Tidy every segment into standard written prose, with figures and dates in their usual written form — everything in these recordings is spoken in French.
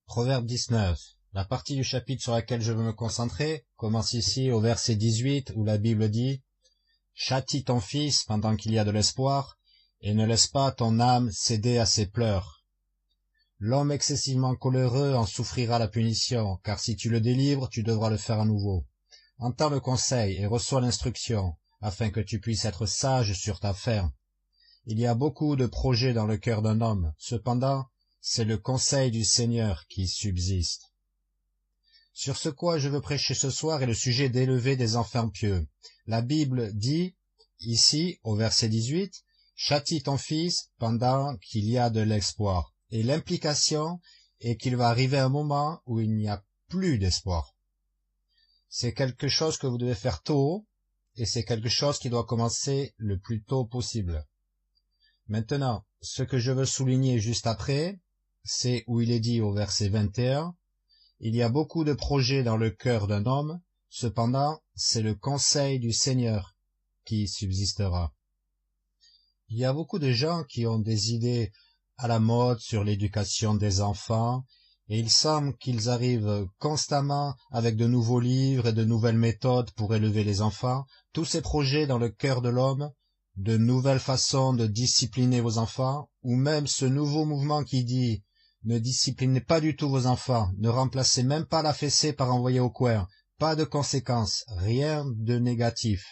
Proverbe 19. La partie du chapitre sur laquelle je veux me concentrer commence ici au verset 18 où la Bible dit « Châtie ton fils pendant qu'il y a de l'espoir, et ne laisse pas ton âme céder à ses pleurs. L'homme excessivement coléreux en souffrira la punition, car si tu le délivres, tu devras le faire à nouveau. Entends le conseil et reçois l'instruction, afin que tu puisses être sage sur ta ferme. Il y a beaucoup de projets dans le cœur d'un homme, cependant, c'est le conseil du Seigneur qui subsiste. » Sur ce quoi je veux prêcher ce soir est le sujet d'élever des enfants pieux. La Bible dit, ici, au verset 18, « Châtie ton fils pendant qu'il y a de l'espoir. » Et l'implication est qu'il va arriver un moment où il n'y a plus d'espoir. C'est quelque chose que vous devez faire tôt, et c'est quelque chose qui doit commencer le plus tôt possible. Maintenant, ce que je veux souligner juste après, c'est où il est dit au verset 21, « Il y a beaucoup de projets dans le cœur d'un homme, cependant c'est le conseil du Seigneur qui subsistera. » Il y a beaucoup de gens qui ont des idées à la mode sur l'éducation des enfants, et il semble qu'ils arrivent constamment avec de nouveaux livres et de nouvelles méthodes pour élever les enfants, tous ces projets dans le cœur de l'homme, de nouvelles façons de discipliner vos enfants, ou même ce nouveau mouvement qui dit « Ne disciplinez pas du tout vos enfants, ne remplacez même pas la fessée par envoyer au coin, pas de conséquences, rien de négatif. »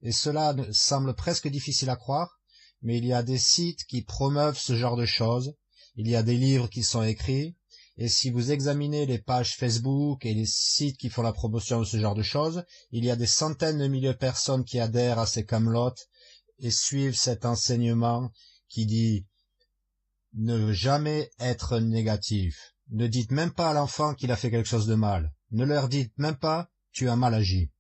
Et cela semble presque difficile à croire, mais il y a des sites qui promeuvent ce genre de choses, il y a des livres qui sont écrits, et si vous examinez les pages Facebook et les sites qui font la promotion de ce genre de choses, il y a des centaines de milliers de personnes qui adhèrent à ces camelotes et suivent cet enseignement qui dit « Ne jamais être négatif. Ne dites même pas à l'enfant qu'il a fait quelque chose de mal. Ne leur dites même pas « tu as mal agi ».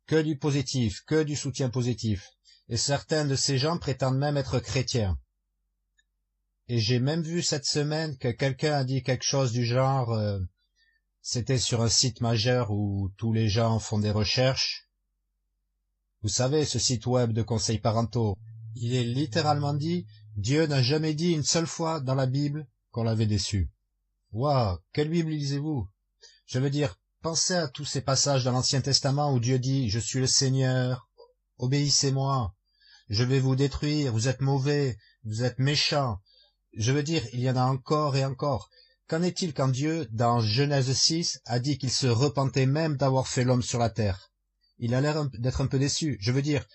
Que du positif, que du soutien positif. Et certains de ces gens prétendent même être chrétiens. Et j'ai même vu cette semaine que quelqu'un a dit quelque chose du genre, c'était sur un site majeur où tous les gens font des recherches. Vous savez, ce site web de conseils parentaux, il est littéralement dit, Dieu n'a jamais dit une seule fois dans la Bible qu'on l'avait déçu. Waouh, quelle Bible lisez-vous? Je veux dire, pensez à tous ces passages dans l'Ancien Testament où Dieu dit, je suis le Seigneur, obéissez-moi. Je vais vous détruire, vous êtes mauvais, vous êtes méchants. Je veux dire, il y en a encore et encore. Qu'en est-il quand Dieu, dans Genèse 6, a dit qu'il se repentait même d'avoir fait l'homme sur la terre? Il a l'air d'être un peu déçu. Je veux dire,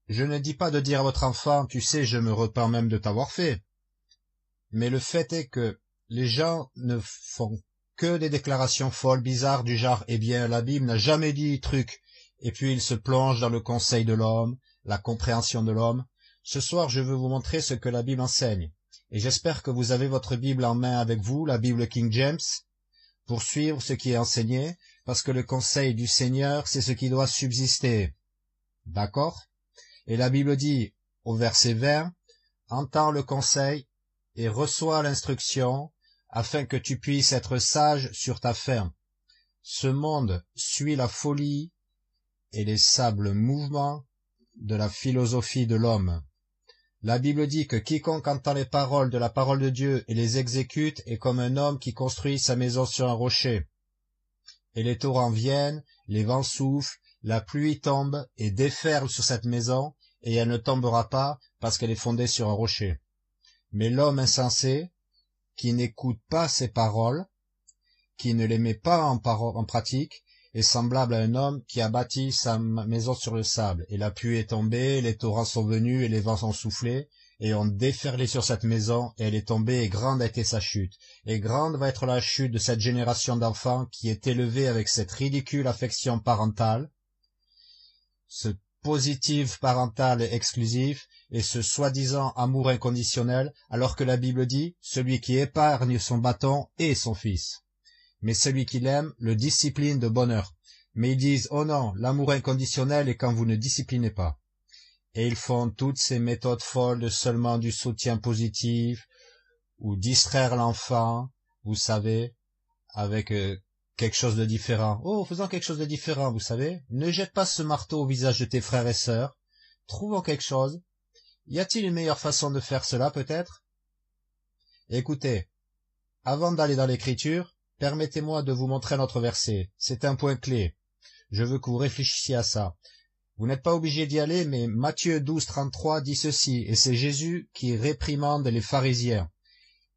je ne dis pas de dire à votre enfant, tu sais, je me repens même de t'avoir fait. Mais le fait est que les gens ne font que des déclarations folles, bizarres, du genre, eh bien, la Bible n'a jamais dit truc. Et puis ils se plongent dans le conseil de l'homme, la compréhension de l'homme. Ce soir, je veux vous montrer ce que la Bible enseigne. Et j'espère que vous avez votre Bible en main avec vous, la Bible King James, pour suivre ce qui est enseigné, parce que le conseil du Seigneur, c'est ce qui doit subsister. D'accord? Et la Bible dit, au verset 20, « Entends le conseil et reçois l'instruction, afin que tu puisses être sage sur ta ferme. Ce monde suit la folie et les sables mouvements de la philosophie de l'homme. La Bible dit que quiconque entend les paroles de la parole de Dieu et les exécute est comme un homme qui construit sa maison sur un rocher. Et les torrents viennent, les vents soufflent, la pluie tombe et déferle sur cette maison, et elle ne tombera pas parce qu'elle est fondée sur un rocher. Mais l'homme insensé, qui n'écoute pas ces paroles, qui ne les met pas en pratique, est semblable à un homme qui a bâti sa maison sur le sable, et la pluie est tombée, les torrents sont venus, et les vents sont soufflés, et ont déferlé sur cette maison, et elle est tombée, et grande a été sa chute. Et grande va être la chute de cette génération d'enfants qui est élevée avec cette ridicule affection parentale, ce positif parental et exclusif, et ce soi-disant amour inconditionnel, alors que la Bible dit, celui qui épargne son bâton est son fils. Mais celui qui l'aime le discipline de bonne heure. Mais ils disent, oh non, l'amour inconditionnel est quand vous ne disciplinez pas. Et ils font toutes ces méthodes folles de seulement du soutien positif, ou distraire l'enfant, vous savez, avec quelque chose de différent. Oh, faisons quelque chose de différent, vous savez. Ne jette pas ce marteau au visage de tes frères et sœurs. Trouvons quelque chose. Y a-t-il une meilleure façon de faire cela, peut-être? Écoutez, avant d'aller dans l'Écriture, permettez-moi de vous montrer un autre verset. C'est un point clé. Je veux que vous réfléchissiez à ça. Vous n'êtes pas obligé d'y aller, mais Matthieu 12, 33 dit ceci, et c'est Jésus qui réprimande les pharisiens.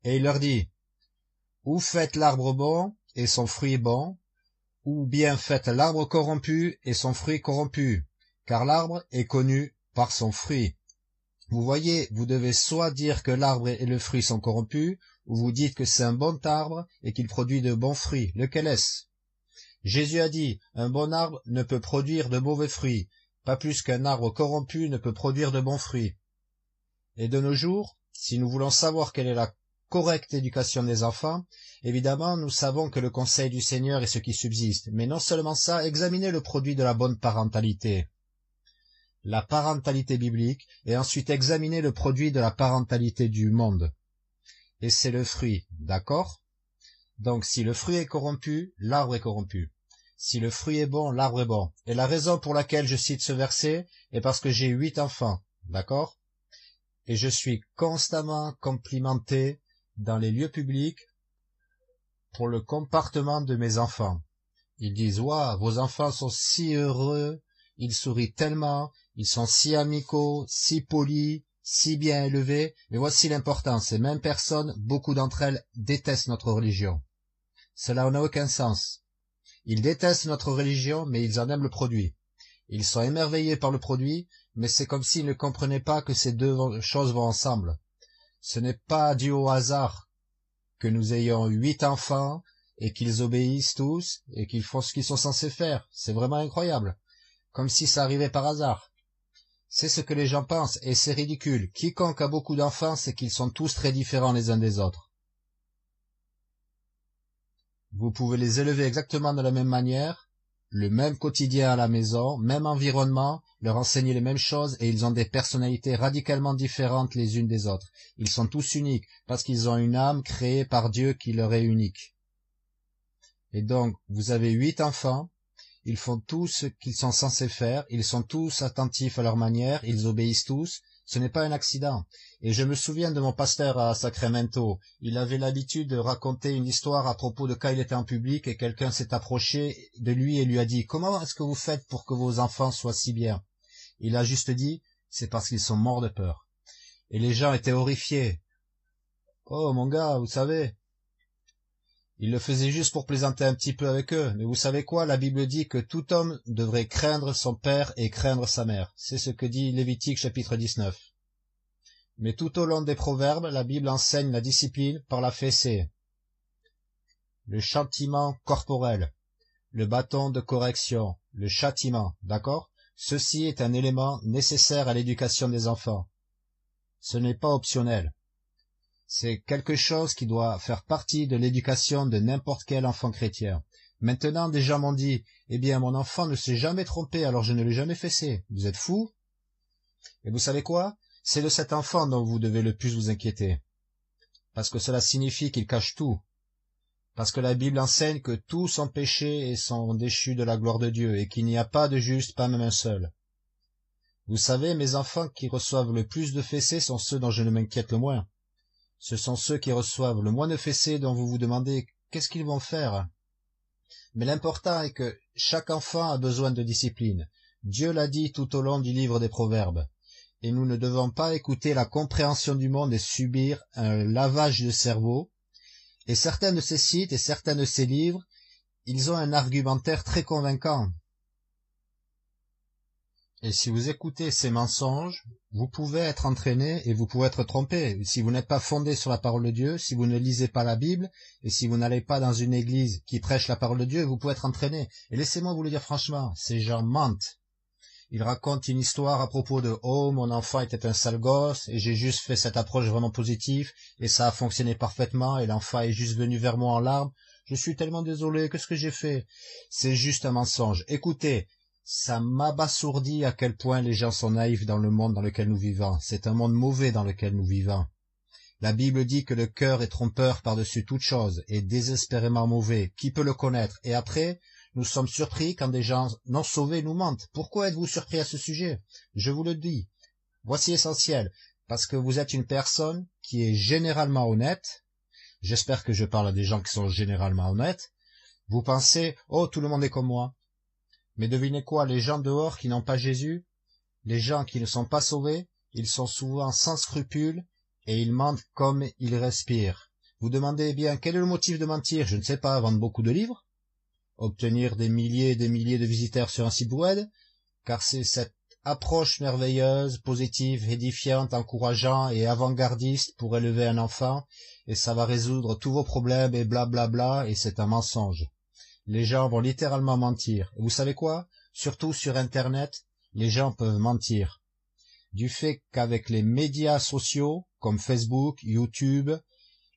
Et il leur dit, « Ou faites l'arbre bon, et son fruit bon, ou bien faites l'arbre corrompu, et son fruit corrompu, car l'arbre est connu par son fruit. » Vous voyez, vous devez soit dire que l'arbre et le fruit sont corrompus, ou vous dites que c'est un bon arbre et qu'il produit de bons fruits. Lequel est-ce? Jésus a dit, un bon arbre ne peut produire de mauvais fruits, pas plus qu'un arbre corrompu ne peut produire de bons fruits. Et de nos jours, si nous voulons savoir quelle est la correcte éducation des enfants, évidemment, nous savons que le conseil du Seigneur est ce qui subsiste. Mais non seulement ça, examinez le produit de la bonne parentalité. La parentalité biblique, et ensuite examinez le produit de la parentalité du monde. Et c'est le fruit, d'accord? Donc, si le fruit est corrompu, l'arbre est corrompu. Si le fruit est bon, l'arbre est bon. Et la raison pour laquelle je cite ce verset est parce que j'ai 8 enfants, d'accord? Et je suis constamment complimenté dans les lieux publics pour le comportement de mes enfants. Ils disent, « Waouh, vos enfants sont si heureux, ils sourient tellement, ils sont si amicaux, si polis, si bien élevés. » Mais voici l'important, ces mêmes personnes, beaucoup d'entre elles détestent notre religion. Cela n'a aucun sens. Ils détestent notre religion, mais ils en aiment le produit. Ils sont émerveillés par le produit, mais c'est comme s'ils ne comprenaient pas que ces deux choses vont ensemble. Ce n'est pas dû au hasard que nous ayons 8 enfants et qu'ils obéissent tous et qu'ils font ce qu'ils sont censés faire. C'est vraiment incroyable. Comme si ça arrivait par hasard. C'est ce que les gens pensent, et c'est ridicule. Quiconque a beaucoup d'enfants, c'est qu'ils sont tous très différents les uns des autres. Vous pouvez les élever exactement de la même manière, le même quotidien à la maison, même environnement, leur enseigner les mêmes choses, et ils ont des personnalités radicalement différentes les unes des autres. Ils sont tous uniques, parce qu'ils ont une âme créée par Dieu qui leur est unique. Et donc, vous avez 8 enfants, ils font tout ce qu'ils sont censés faire, ils sont tous attentifs à leur manière, ils obéissent tous. Ce n'est pas un accident. Et je me souviens de mon pasteur à Sacramento. Il avait l'habitude de raconter une histoire à propos de quand il était en public et quelqu'un s'est approché de lui et lui a dit « Comment est-ce que vous faites pour que vos enfants soient si bien ?» Il a juste dit « C'est parce qu'ils sont morts de peur. » Et les gens étaient horrifiés. « Oh mon gars, vous savez ?» Il le faisait juste pour plaisanter un petit peu avec eux. Mais vous savez quoi? La Bible dit que tout homme devrait craindre son père et craindre sa mère. C'est ce que dit Lévitique chapitre 19. Mais tout au long des proverbes, la Bible enseigne la discipline par la fessée, le châtiment corporel, le bâton de correction, le châtiment, d'accord? Ceci est un élément nécessaire à l'éducation des enfants. Ce n'est pas optionnel. C'est quelque chose qui doit faire partie de l'éducation de n'importe quel enfant chrétien. Maintenant, des gens m'ont dit, « Eh bien, mon enfant ne s'est jamais trompé, alors je ne l'ai jamais fessé. » Vous êtes fous? Et vous savez quoi? C'est de cet enfant dont vous devez le plus vous inquiéter. Parce que cela signifie qu'il cache tout. Parce que la Bible enseigne que tous sont péchés et sont déchus de la gloire de Dieu, et qu'il n'y a pas de juste, pas même un seul. Vous savez, mes enfants qui reçoivent le plus de fessées sont ceux dont je ne m'inquiète le moins. Ce sont ceux qui reçoivent le moins de fessées dont vous vous demandez qu'est-ce qu'ils vont faire. Mais l'important est que chaque enfant a besoin de discipline. Dieu l'a dit tout au long du livre des Proverbes. Et nous ne devons pas écouter la compréhension du monde et subir un lavage de cerveau. Et certains de ces sites et certains de ces livres, ils ont un argumentaire très convaincant. Et si vous écoutez ces mensonges, vous pouvez être entraîné et vous pouvez être trompé. Si vous n'êtes pas fondé sur la parole de Dieu, si vous ne lisez pas la Bible, et si vous n'allez pas dans une église qui prêche la parole de Dieu, vous pouvez être entraîné. Et laissez-moi vous le dire franchement, ces gens mentent. Ils racontent une histoire à propos de « Oh, mon enfant était un sale gosse, et j'ai juste fait cette approche vraiment positive, et ça a fonctionné parfaitement, et l'enfant est juste venu vers moi en larmes. Je suis tellement désolé, qu'est-ce que j'ai fait ?» C'est juste un mensonge. Écoutez, ça m'abasourdit à quel point les gens sont naïfs dans le monde dans lequel nous vivons. C'est un monde mauvais dans lequel nous vivons. La Bible dit que le cœur est trompeur par-dessus toute chose, et désespérément mauvais. Qui peut le connaître? Et après, nous sommes surpris quand des gens non sauvés nous mentent. Pourquoi êtes-vous surpris à ce sujet? Je vous le dis. Voici l'essentiel. Parce que vous êtes une personne qui est généralement honnête, j'espère que je parle à des gens qui sont généralement honnêtes, vous pensez, oh, tout le monde est comme moi. Mais devinez quoi, les gens dehors qui n'ont pas Jésus, les gens qui ne sont pas sauvés, ils sont souvent sans scrupules et ils mentent comme ils respirent. Vous demandez, eh bien, quel est le motif de mentir? Je ne sais pas, vendre beaucoup de livres? Obtenir des milliers et des milliers de visiteurs sur un site web? Car c'est cette approche merveilleuse, positive, édifiante, encourageante et avant-gardiste pour élever un enfant, et ça va résoudre tous vos problèmes et blablabla, et c'est un mensonge. Les gens vont littéralement mentir. Et vous savez quoi? Surtout sur Internet, les gens peuvent mentir. Du fait qu'avec les médias sociaux, comme Facebook, YouTube,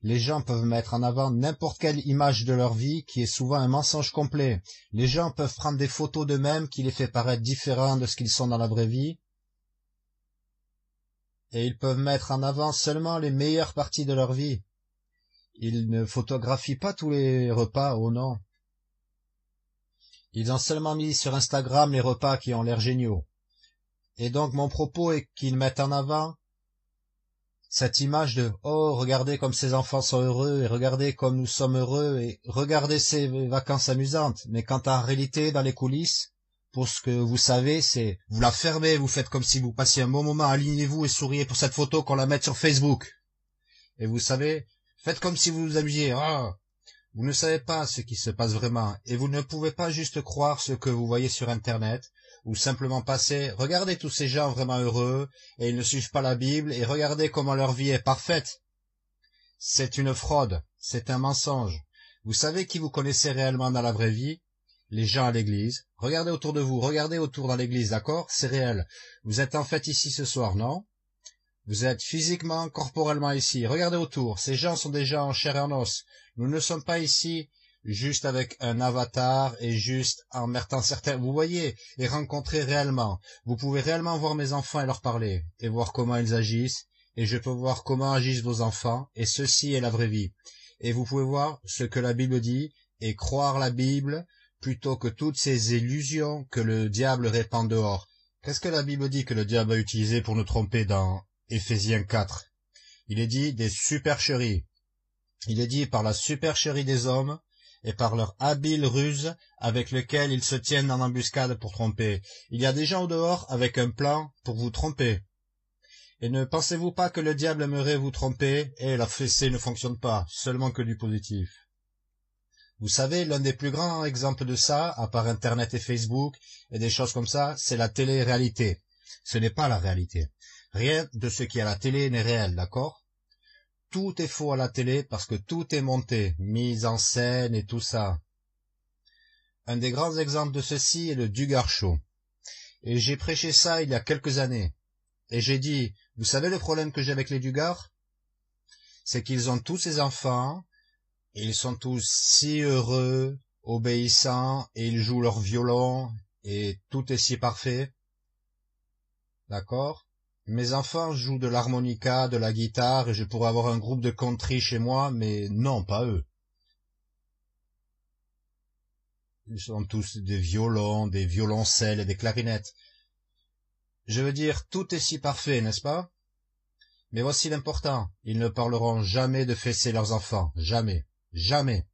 les gens peuvent mettre en avant n'importe quelle image de leur vie qui est souvent un mensonge complet. Les gens peuvent prendre des photos d'eux-mêmes qui les fait paraître différents de ce qu'ils sont dans la vraie vie. Et ils peuvent mettre en avant seulement les meilleures parties de leur vie. Ils ne photographient pas tous les repas, oh non. Ils ont seulement mis sur Instagram les repas qui ont l'air géniaux. Et donc mon propos est qu'ils mettent en avant cette image de « Oh, regardez comme ces enfants sont heureux, et regardez comme nous sommes heureux, et regardez ces vacances amusantes. » Mais quand en réalité, dans les coulisses, pour ce que vous savez, c'est vous la fermez, vous faites comme si vous passiez un bon moment, alignez-vous et souriez pour cette photo qu'on la mette sur Facebook. Et vous savez, faites comme si vous vous amusiez. Oh, vous ne savez pas ce qui se passe vraiment, et vous ne pouvez pas juste croire ce que vous voyez sur Internet, ou simplement passer, regardez tous ces gens vraiment heureux, et ils ne suivent pas la Bible, et regardez comment leur vie est parfaite. C'est une fraude, c'est un mensonge. Vous savez qui vous connaissez réellement dans la vraie vie? Les gens à l'église. Regardez autour de vous, regardez autour dans l'église, d'accord? C'est réel. Vous êtes en fait ici ce soir, non? Vous êtes physiquement, corporellement ici. Regardez autour, ces gens sont des gens en chair et en os. Nous ne sommes pas ici juste avec un avatar et juste en mettant certains, vous voyez, et rencontrer réellement. Vous pouvez réellement voir mes enfants et leur parler, et voir comment ils agissent, et je peux voir comment agissent vos enfants, et ceci est la vraie vie. Et vous pouvez voir ce que la Bible dit, et croire la Bible, plutôt que toutes ces illusions que le diable répand dehors. Qu'est-ce que la Bible dit que le diable a utilisé pour nous tromper dans Éphésiens 4? Il est dit des supercheries. Il est dit par la supercherie des hommes, et par leur habile ruse avec lequel ils se tiennent en embuscade pour tromper. Il y a des gens au dehors avec un plan pour vous tromper. Et ne pensez-vous pas que le diable aimerait vous tromper, et la fessée ne fonctionne pas, seulement que du positif. Vous savez, l'un des plus grands exemples de ça, à part Internet et Facebook, et des choses comme ça, c'est la télé-réalité. Ce n'est pas la réalité. Rien de ce qui est à la télé n'est réel, d'accord? Tout est faux à la télé parce que tout est monté, mise en scène et tout ça. Un des grands exemples de ceci est le Dugar Show. Et j'ai prêché ça il y a quelques années. Et j'ai dit, vous savez le problème que j'ai avec les Dugars? C'est qu'ils ont tous ces enfants, et ils sont tous si heureux, obéissants, et ils jouent leur violon, et tout est si parfait. D'accord? Mes enfants jouent de l'harmonica, de la guitare, et je pourrais avoir un groupe de country chez moi, mais non, pas eux. Ils sont tous des violons, des violoncelles et des clarinettes. Je veux dire, tout est si parfait, n'est-ce pas? Mais voici l'important, ils ne parleront jamais de fesser leurs enfants, jamais, jamais.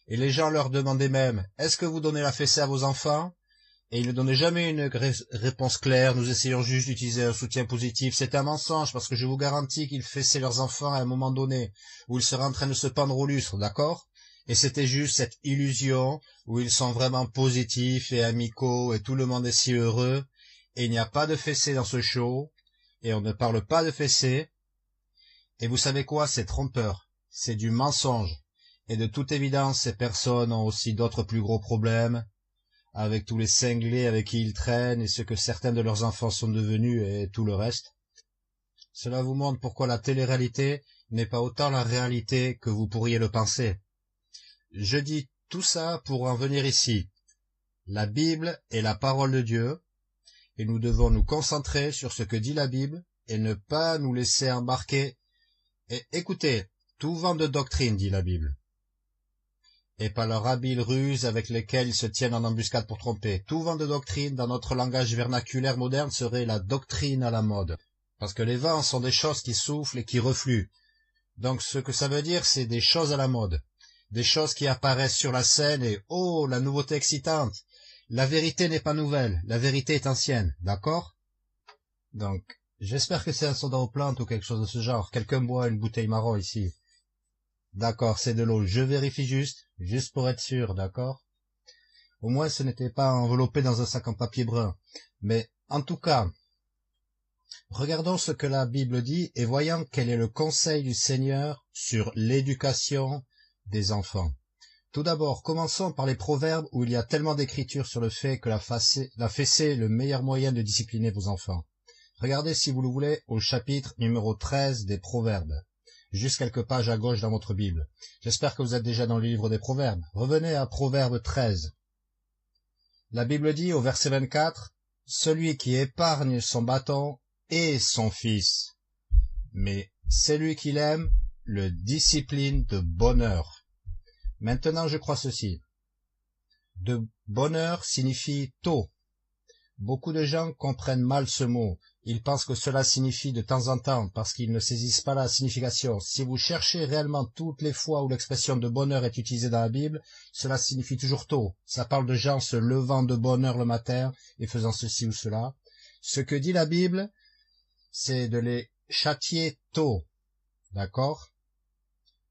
Et les gens leur demandaient même, est-ce que vous donnez la fessée à vos enfants? Et ils ne donnaient jamais une réponse claire, nous essayons juste d'utiliser un soutien positif. C'est un mensonge, parce que je vous garantis qu'ils fessaient leurs enfants à un moment donné, où ils seraient en train de se pendre au lustre, d'accord? Et c'était juste cette illusion, où ils sont vraiment positifs et amicaux, et tout le monde est si heureux, et il n'y a pas de fessée dans ce show, et on ne parle pas de fessée. Et vous savez quoi? C'est trompeur, c'est du mensonge. Et de toute évidence, ces personnes ont aussi d'autres plus gros problèmes, avec tous les cinglés avec qui ils traînent et ce que certains de leurs enfants sont devenus et tout le reste. Cela vous montre pourquoi la télé-réalité n'est pas autant la réalité que vous pourriez le penser. Je dis tout ça pour en venir ici. La Bible est la parole de Dieu, et nous devons nous concentrer sur ce que dit la Bible et ne pas nous laisser embarquer. Et écoutez, tout vent de doctrine, dit la Bible, et par leur habile ruse avec lesquels ils se tiennent en embuscade pour tromper. Tout vent de doctrine, dans notre langage vernaculaire moderne, serait la doctrine à la mode. Parce que les vents sont des choses qui soufflent et qui refluent. Donc ce que ça veut dire, c'est des choses à la mode, des choses qui apparaissent sur la scène et « Oh, la nouveauté excitante !» La vérité n'est pas nouvelle, la vérité est ancienne, d'accord? Donc, j'espère que c'est un soda aux plantes ou quelque chose de ce genre. Quelqu'un boit une bouteille marron ici. D'accord, c'est de l'eau. Je vérifie juste pour être sûr, d'accord? Au moins, ce n'était pas enveloppé dans un sac en papier brun. Mais, en tout cas, regardons ce que la Bible dit et voyons quel est le conseil du Seigneur sur l'éducation des enfants. Tout d'abord, commençons par les proverbes où il y a tellement d'écritures sur le fait que la fessée est le meilleur moyen de discipliner vos enfants. Regardez, si vous le voulez, au chapitre numéro 13 des proverbes, juste quelques pages à gauche dans votre Bible. J'espère que vous êtes déjà dans le livre des proverbes. Revenez à Proverbe 13. La Bible dit au verset 24, « Celui qui épargne son bâton est son fils, mais celui qui l'aime le discipline de bonne heure. » Maintenant, je crois ceci. De bonne heure signifie tôt. Beaucoup de gens comprennent mal ce mot. Ils pensent que cela signifie de temps en temps, parce qu'ils ne saisissent pas la signification. Si vous cherchez réellement toutes les fois où l'expression de bonne heure est utilisée dans la Bible, cela signifie toujours tôt. Ça parle de gens se levant de bonne heure le matin et faisant ceci ou cela. Ce que dit la Bible, c'est de les châtier tôt. D'accord ?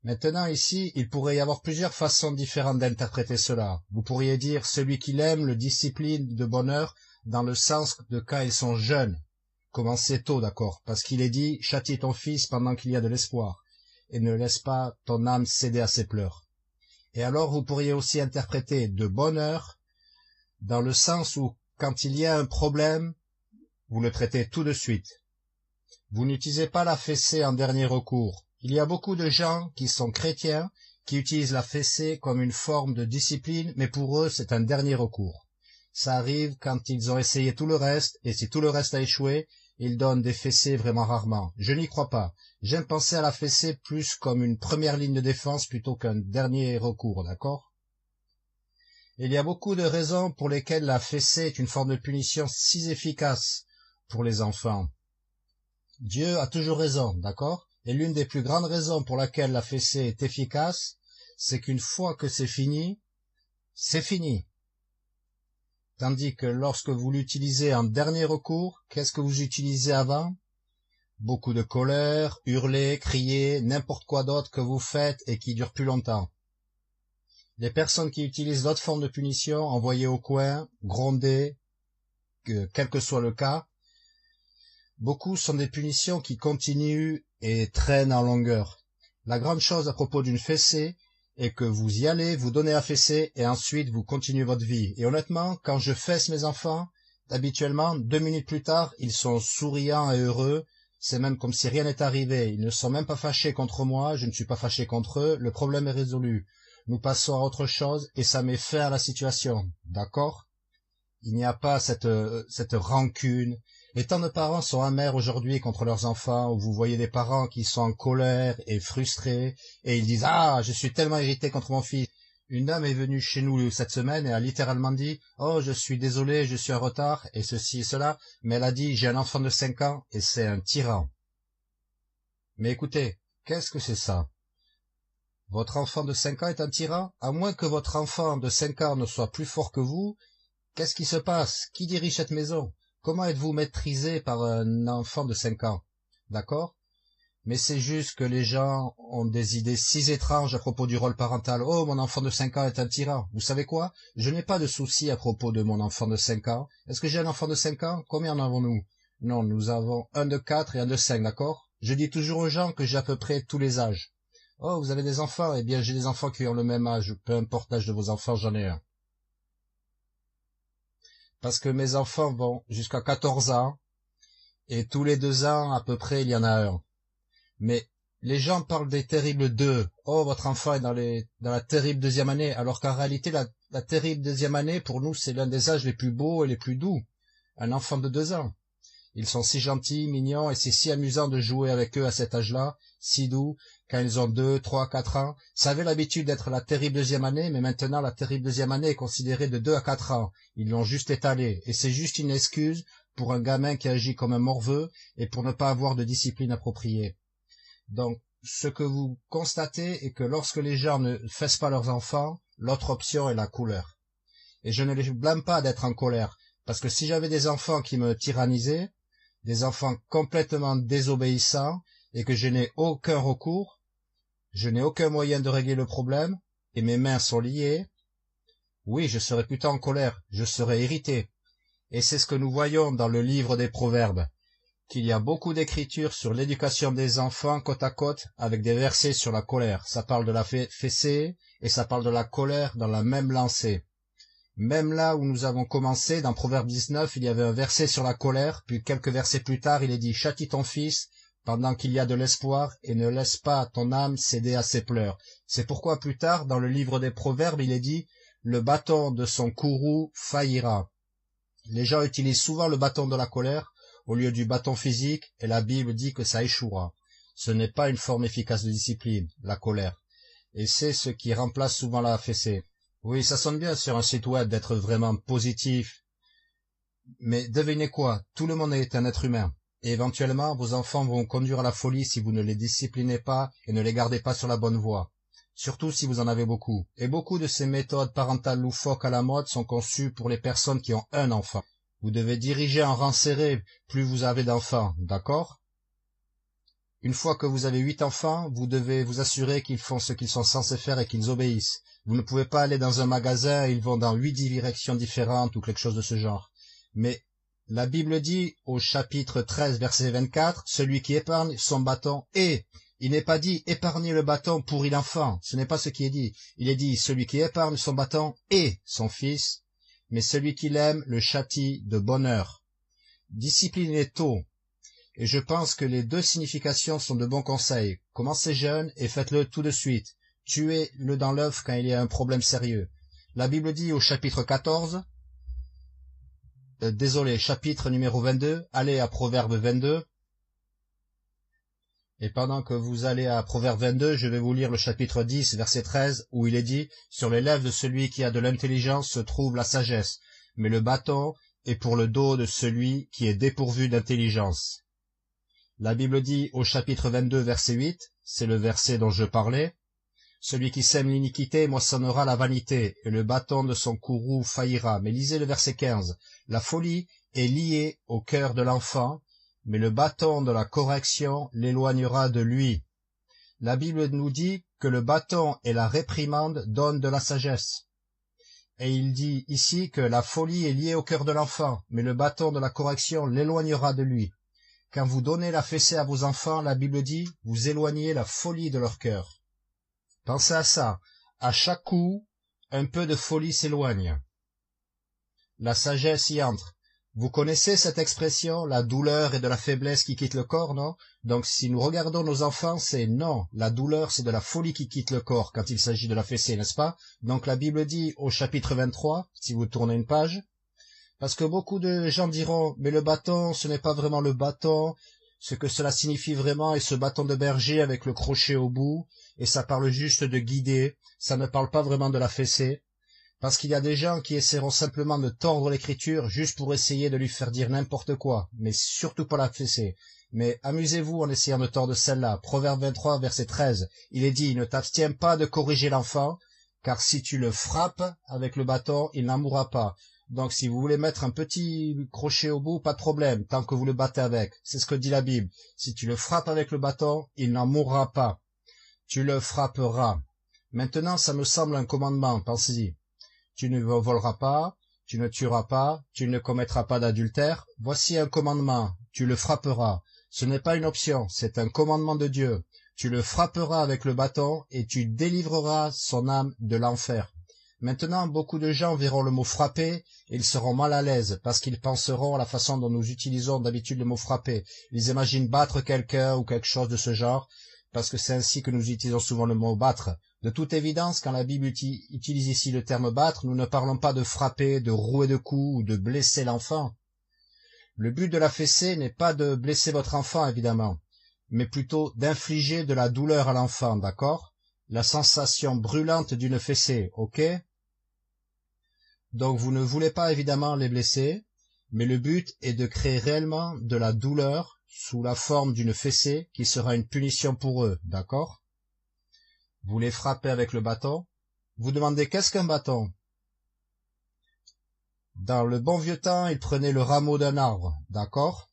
Maintenant ici, il pourrait y avoir plusieurs façons différentes d'interpréter cela. Vous pourriez dire « celui qui l'aime le discipline de bonne heure » dans le sens de quand ils sont jeunes. Commencez tôt, d'accord, parce qu'il est dit « châtie ton fils pendant qu'il y a de l'espoir, et ne laisse pas ton âme céder à ses pleurs ». Et alors vous pourriez aussi interpréter « de bonne heure » dans le sens où quand il y a un problème, vous le traitez tout de suite. Vous n'utilisez pas la fessée en dernier recours. Il y a beaucoup de gens qui sont chrétiens, qui utilisent la fessée comme une forme de discipline, mais pour eux, c'est un dernier recours. Ça arrive quand ils ont essayé tout le reste, et si tout le reste a échoué, ils donnent des fessées vraiment rarement. Je n'y crois pas. J'aime penser à la fessée plus comme une première ligne de défense plutôt qu'un dernier recours, d'accord? Il y a beaucoup de raisons pour lesquelles la fessée est une forme de punition si efficace pour les enfants. Dieu a toujours raison, d'accord? Et l'une des plus grandes raisons pour laquelle la fessée est efficace, c'est qu'une fois que c'est fini, c'est fini. Tandis que lorsque vous l'utilisez en dernier recours, qu'est-ce que vous utilisez avant? Beaucoup de colère, hurler, crier, n'importe quoi d'autre que vous faites et qui dure plus longtemps. Les personnes qui utilisent d'autres formes de punition, envoyer au coin, gronder, quel que soit le cas, beaucoup sont des punitions qui continuent et traînent en longueur. La grande chose à propos d'une fessée est que vous y allez, vous donnez la fessée et ensuite vous continuez votre vie. Et honnêtement, quand je fesse mes enfants, habituellement, 2 minutes plus tard, ils sont souriants et heureux. C'est même comme si rien n'est arrivé. Ils ne sont même pas fâchés contre moi, je ne suis pas fâché contre eux, le problème est résolu. Nous passons à autre chose et ça met fin à la situation. D'accord ? Il n'y a pas cette rancune. Et tant de parents sont amers aujourd'hui contre leurs enfants, où vous voyez des parents qui sont en colère et frustrés, et ils disent « Ah, je suis tellement irrité contre mon fils ». Une dame est venue chez nous cette semaine et a littéralement dit « Oh, je suis désolé, je suis en retard, et ceci et cela », mais elle a dit « J'ai un enfant de 5 ans et c'est un tyran ». Mais écoutez, qu'est-ce que c'est ça? Votre enfant de 5 ans est un tyran? À moins que votre enfant de 5 ans ne soit plus fort que vous, qu'est-ce qui se passe? Qui dirige cette maison? Comment êtes-vous maîtrisé par un enfant de 5 ans? D'accord? Mais c'est juste que les gens ont des idées si étranges à propos du rôle parental. Oh, mon enfant de 5 ans est un tyran. Vous savez quoi? Je n'ai pas de souci à propos de mon enfant de 5 ans. Est-ce que j'ai un enfant de 5 ans? Combien en avons-nous? Non, nous avons un de 4 et un de 5, d'accord? Je dis toujours aux gens que j'ai à peu près tous les âges. Oh, vous avez des enfants? Eh bien, j'ai des enfants qui ont le même âge. Peu importe l'âge de vos enfants, j'en ai un. Parce que mes enfants vont jusqu'à 14 ans, et tous les 2 ans, à peu près, il y en a un. Mais les gens parlent des terribles 2. Oh, votre enfant est dans la terrible 2e année, alors qu'en réalité, la terrible 2e année, pour nous, c'est l'un des âges les plus beaux et les plus doux. Un enfant de 2 ans. Ils sont si gentils, mignons, et c'est si amusant de jouer avec eux à cet âge-là, si doux, quand ils ont 2, 3, 4 ans. Ça avait l'habitude d'être la terrible 2e année, mais maintenant la terrible 2e année est considérée de 2 à 4 ans. Ils l'ont juste étalé, et c'est juste une excuse pour un gamin qui agit comme un morveux et pour ne pas avoir de discipline appropriée. Donc, ce que vous constatez est que lorsque les gens ne fessent pas leurs enfants, l'autre option est la colère. Et je ne les blâme pas d'être en colère, parce que si j'avais des enfants qui me tyrannisaient, des enfants complètement désobéissants, et que je n'ai aucun recours, je n'ai aucun moyen de régler le problème, et mes mains sont liées, oui, je serais plutôt en colère, je serais irrité. Et c'est ce que nous voyons dans le livre des Proverbes, qu'il y a beaucoup d'écritures sur l'éducation des enfants côte à côte avec des versets sur la colère. Ça parle de la fessée et ça parle de la colère dans la même lancée. Même là où nous avons commencé, dans Proverbe 19, il y avait un verset sur la colère, puis quelques versets plus tard, il est dit « Châtie ton fils pendant qu'il y a de l'espoir et ne laisse pas ton âme céder à ses pleurs. » C'est pourquoi plus tard, dans le livre des Proverbes, il est dit « Le bâton de son courroux faillira. » Les gens utilisent souvent le bâton de la colère au lieu du bâton physique, et la Bible dit que ça échouera. Ce n'est pas une forme efficace de discipline, la colère. Et c'est ce qui remplace souvent la fessée. Oui, ça sonne bien sur un site web d'être vraiment positif. Mais devinez quoi, tout le monde est un être humain. Et éventuellement, vos enfants vont conduire à la folie si vous ne les disciplinez pas et ne les gardez pas sur la bonne voie. Surtout si vous en avez beaucoup. Et beaucoup de ces méthodes parentales loufoques à la mode sont conçues pour les personnes qui ont un enfant. Vous devez diriger en rang serré plus vous avez d'enfants, d'accord? Une fois que vous avez 8 enfants, vous devez vous assurer qu'ils font ce qu'ils sont censés faire et qu'ils obéissent. Vous ne pouvez pas aller dans un magasin et ils vont dans 8 directions différentes ou quelque chose de ce genre. Mais la Bible dit au chapitre 13, verset 24, « Celui qui épargne son bâton et... » Il n'est pas dit « épargner le bâton pourrit l'enfant ». Ce n'est pas ce qui est dit. Il est dit « Celui qui épargne son bâton et son fils, mais celui qui l'aime le châtie de bonne heure. » Disciplinez tôt. Et je pense que les deux significations sont de bons conseils. Commencez jeune et faites-le tout de suite. Tuez-le dans l'œuf quand il y a un problème sérieux. La Bible dit au chapitre 14, chapitre numéro 22, allez à Proverbe 22. Et pendant que vous allez à Proverbe 22, je vais vous lire le chapitre 10, verset 13, où il est dit « Sur les lèvres de celui qui a de l'intelligence se trouve la sagesse, mais le bâton est pour le dos de celui qui est dépourvu d'intelligence. » La Bible dit au chapitre 22, verset 8, c'est le verset dont je parlais, « Celui qui sème l'iniquité moissonnera la vanité, et le bâton de son courroux faillira. » Mais lisez le verset 15, « La folie est liée au cœur de l'enfant, mais le bâton de la correction l'éloignera de lui. » La Bible nous dit que le bâton et la réprimande donnent de la sagesse. Et il dit ici que la folie est liée au cœur de l'enfant, mais le bâton de la correction l'éloignera de lui. Quand vous donnez la fessée à vos enfants, la Bible dit, vous éloignez la folie de leur cœur. Pensez à ça. À chaque coup, un peu de folie s'éloigne. La sagesse y entre. Vous connaissez cette expression, la douleur est de la faiblesse qui quitte le corps, non? Donc si nous regardons nos enfants, c'est non, la douleur c'est de la folie qui quitte le corps quand il s'agit de la fessée, n'est-ce pas? Donc la Bible dit au chapitre 23, si vous tournez une page, parce que beaucoup de gens diront, mais le bâton, ce n'est pas vraiment le bâton, ce que cela signifie vraiment est ce bâton de berger avec le crochet au bout, et ça parle juste de guider, ça ne parle pas vraiment de la fessée. Parce qu'il y a des gens qui essaieront simplement de tordre l'écriture juste pour essayer de lui faire dire n'importe quoi, mais surtout pas la fessée. Mais amusez-vous en essayant de tordre celle-là. Proverbe 23, verset 13, il est dit, ne t'abstiens pas de corriger l'enfant, car si tu le frappes avec le bâton, il n'en mourra pas. Donc si vous voulez mettre un petit crochet au bout, pas de problème, tant que vous le battez avec. C'est ce que dit la Bible. Si tu le frappes avec le bâton, il n'en mourra pas. Tu le frapperas. Maintenant, ça me semble un commandement, pensez-y. Tu ne voleras pas, tu ne tueras pas, tu ne commettras pas d'adultère. Voici un commandement, tu le frapperas. Ce n'est pas une option, c'est un commandement de Dieu. Tu le frapperas avec le bâton et tu délivreras son âme de l'enfer. Maintenant, beaucoup de gens verront le mot frapper et ils seront mal à l'aise parce qu'ils penseront à la façon dont nous utilisons d'habitude le mot frapper. Ils imaginent battre quelqu'un ou quelque chose de ce genre, parce que c'est ainsi que nous utilisons souvent le mot battre. De toute évidence, quand la Bible utilise ici le terme battre, nous ne parlons pas de frapper, de rouer de coups ou de blesser l'enfant. Le but de la fessée n'est pas de blesser votre enfant, évidemment, mais plutôt d'infliger de la douleur à l'enfant, d'accord? La sensation brûlante d'une fessée, ok? Donc vous ne voulez pas évidemment les blesser, mais le but est de créer réellement de la douleur sous la forme d'une fessée qui sera une punition pour eux, d'accord? Vous les frappez avec le bâton. Vous demandez qu'est-ce qu'un bâton? Dans le bon vieux temps, ils prenaient le rameau d'un arbre, d'accord?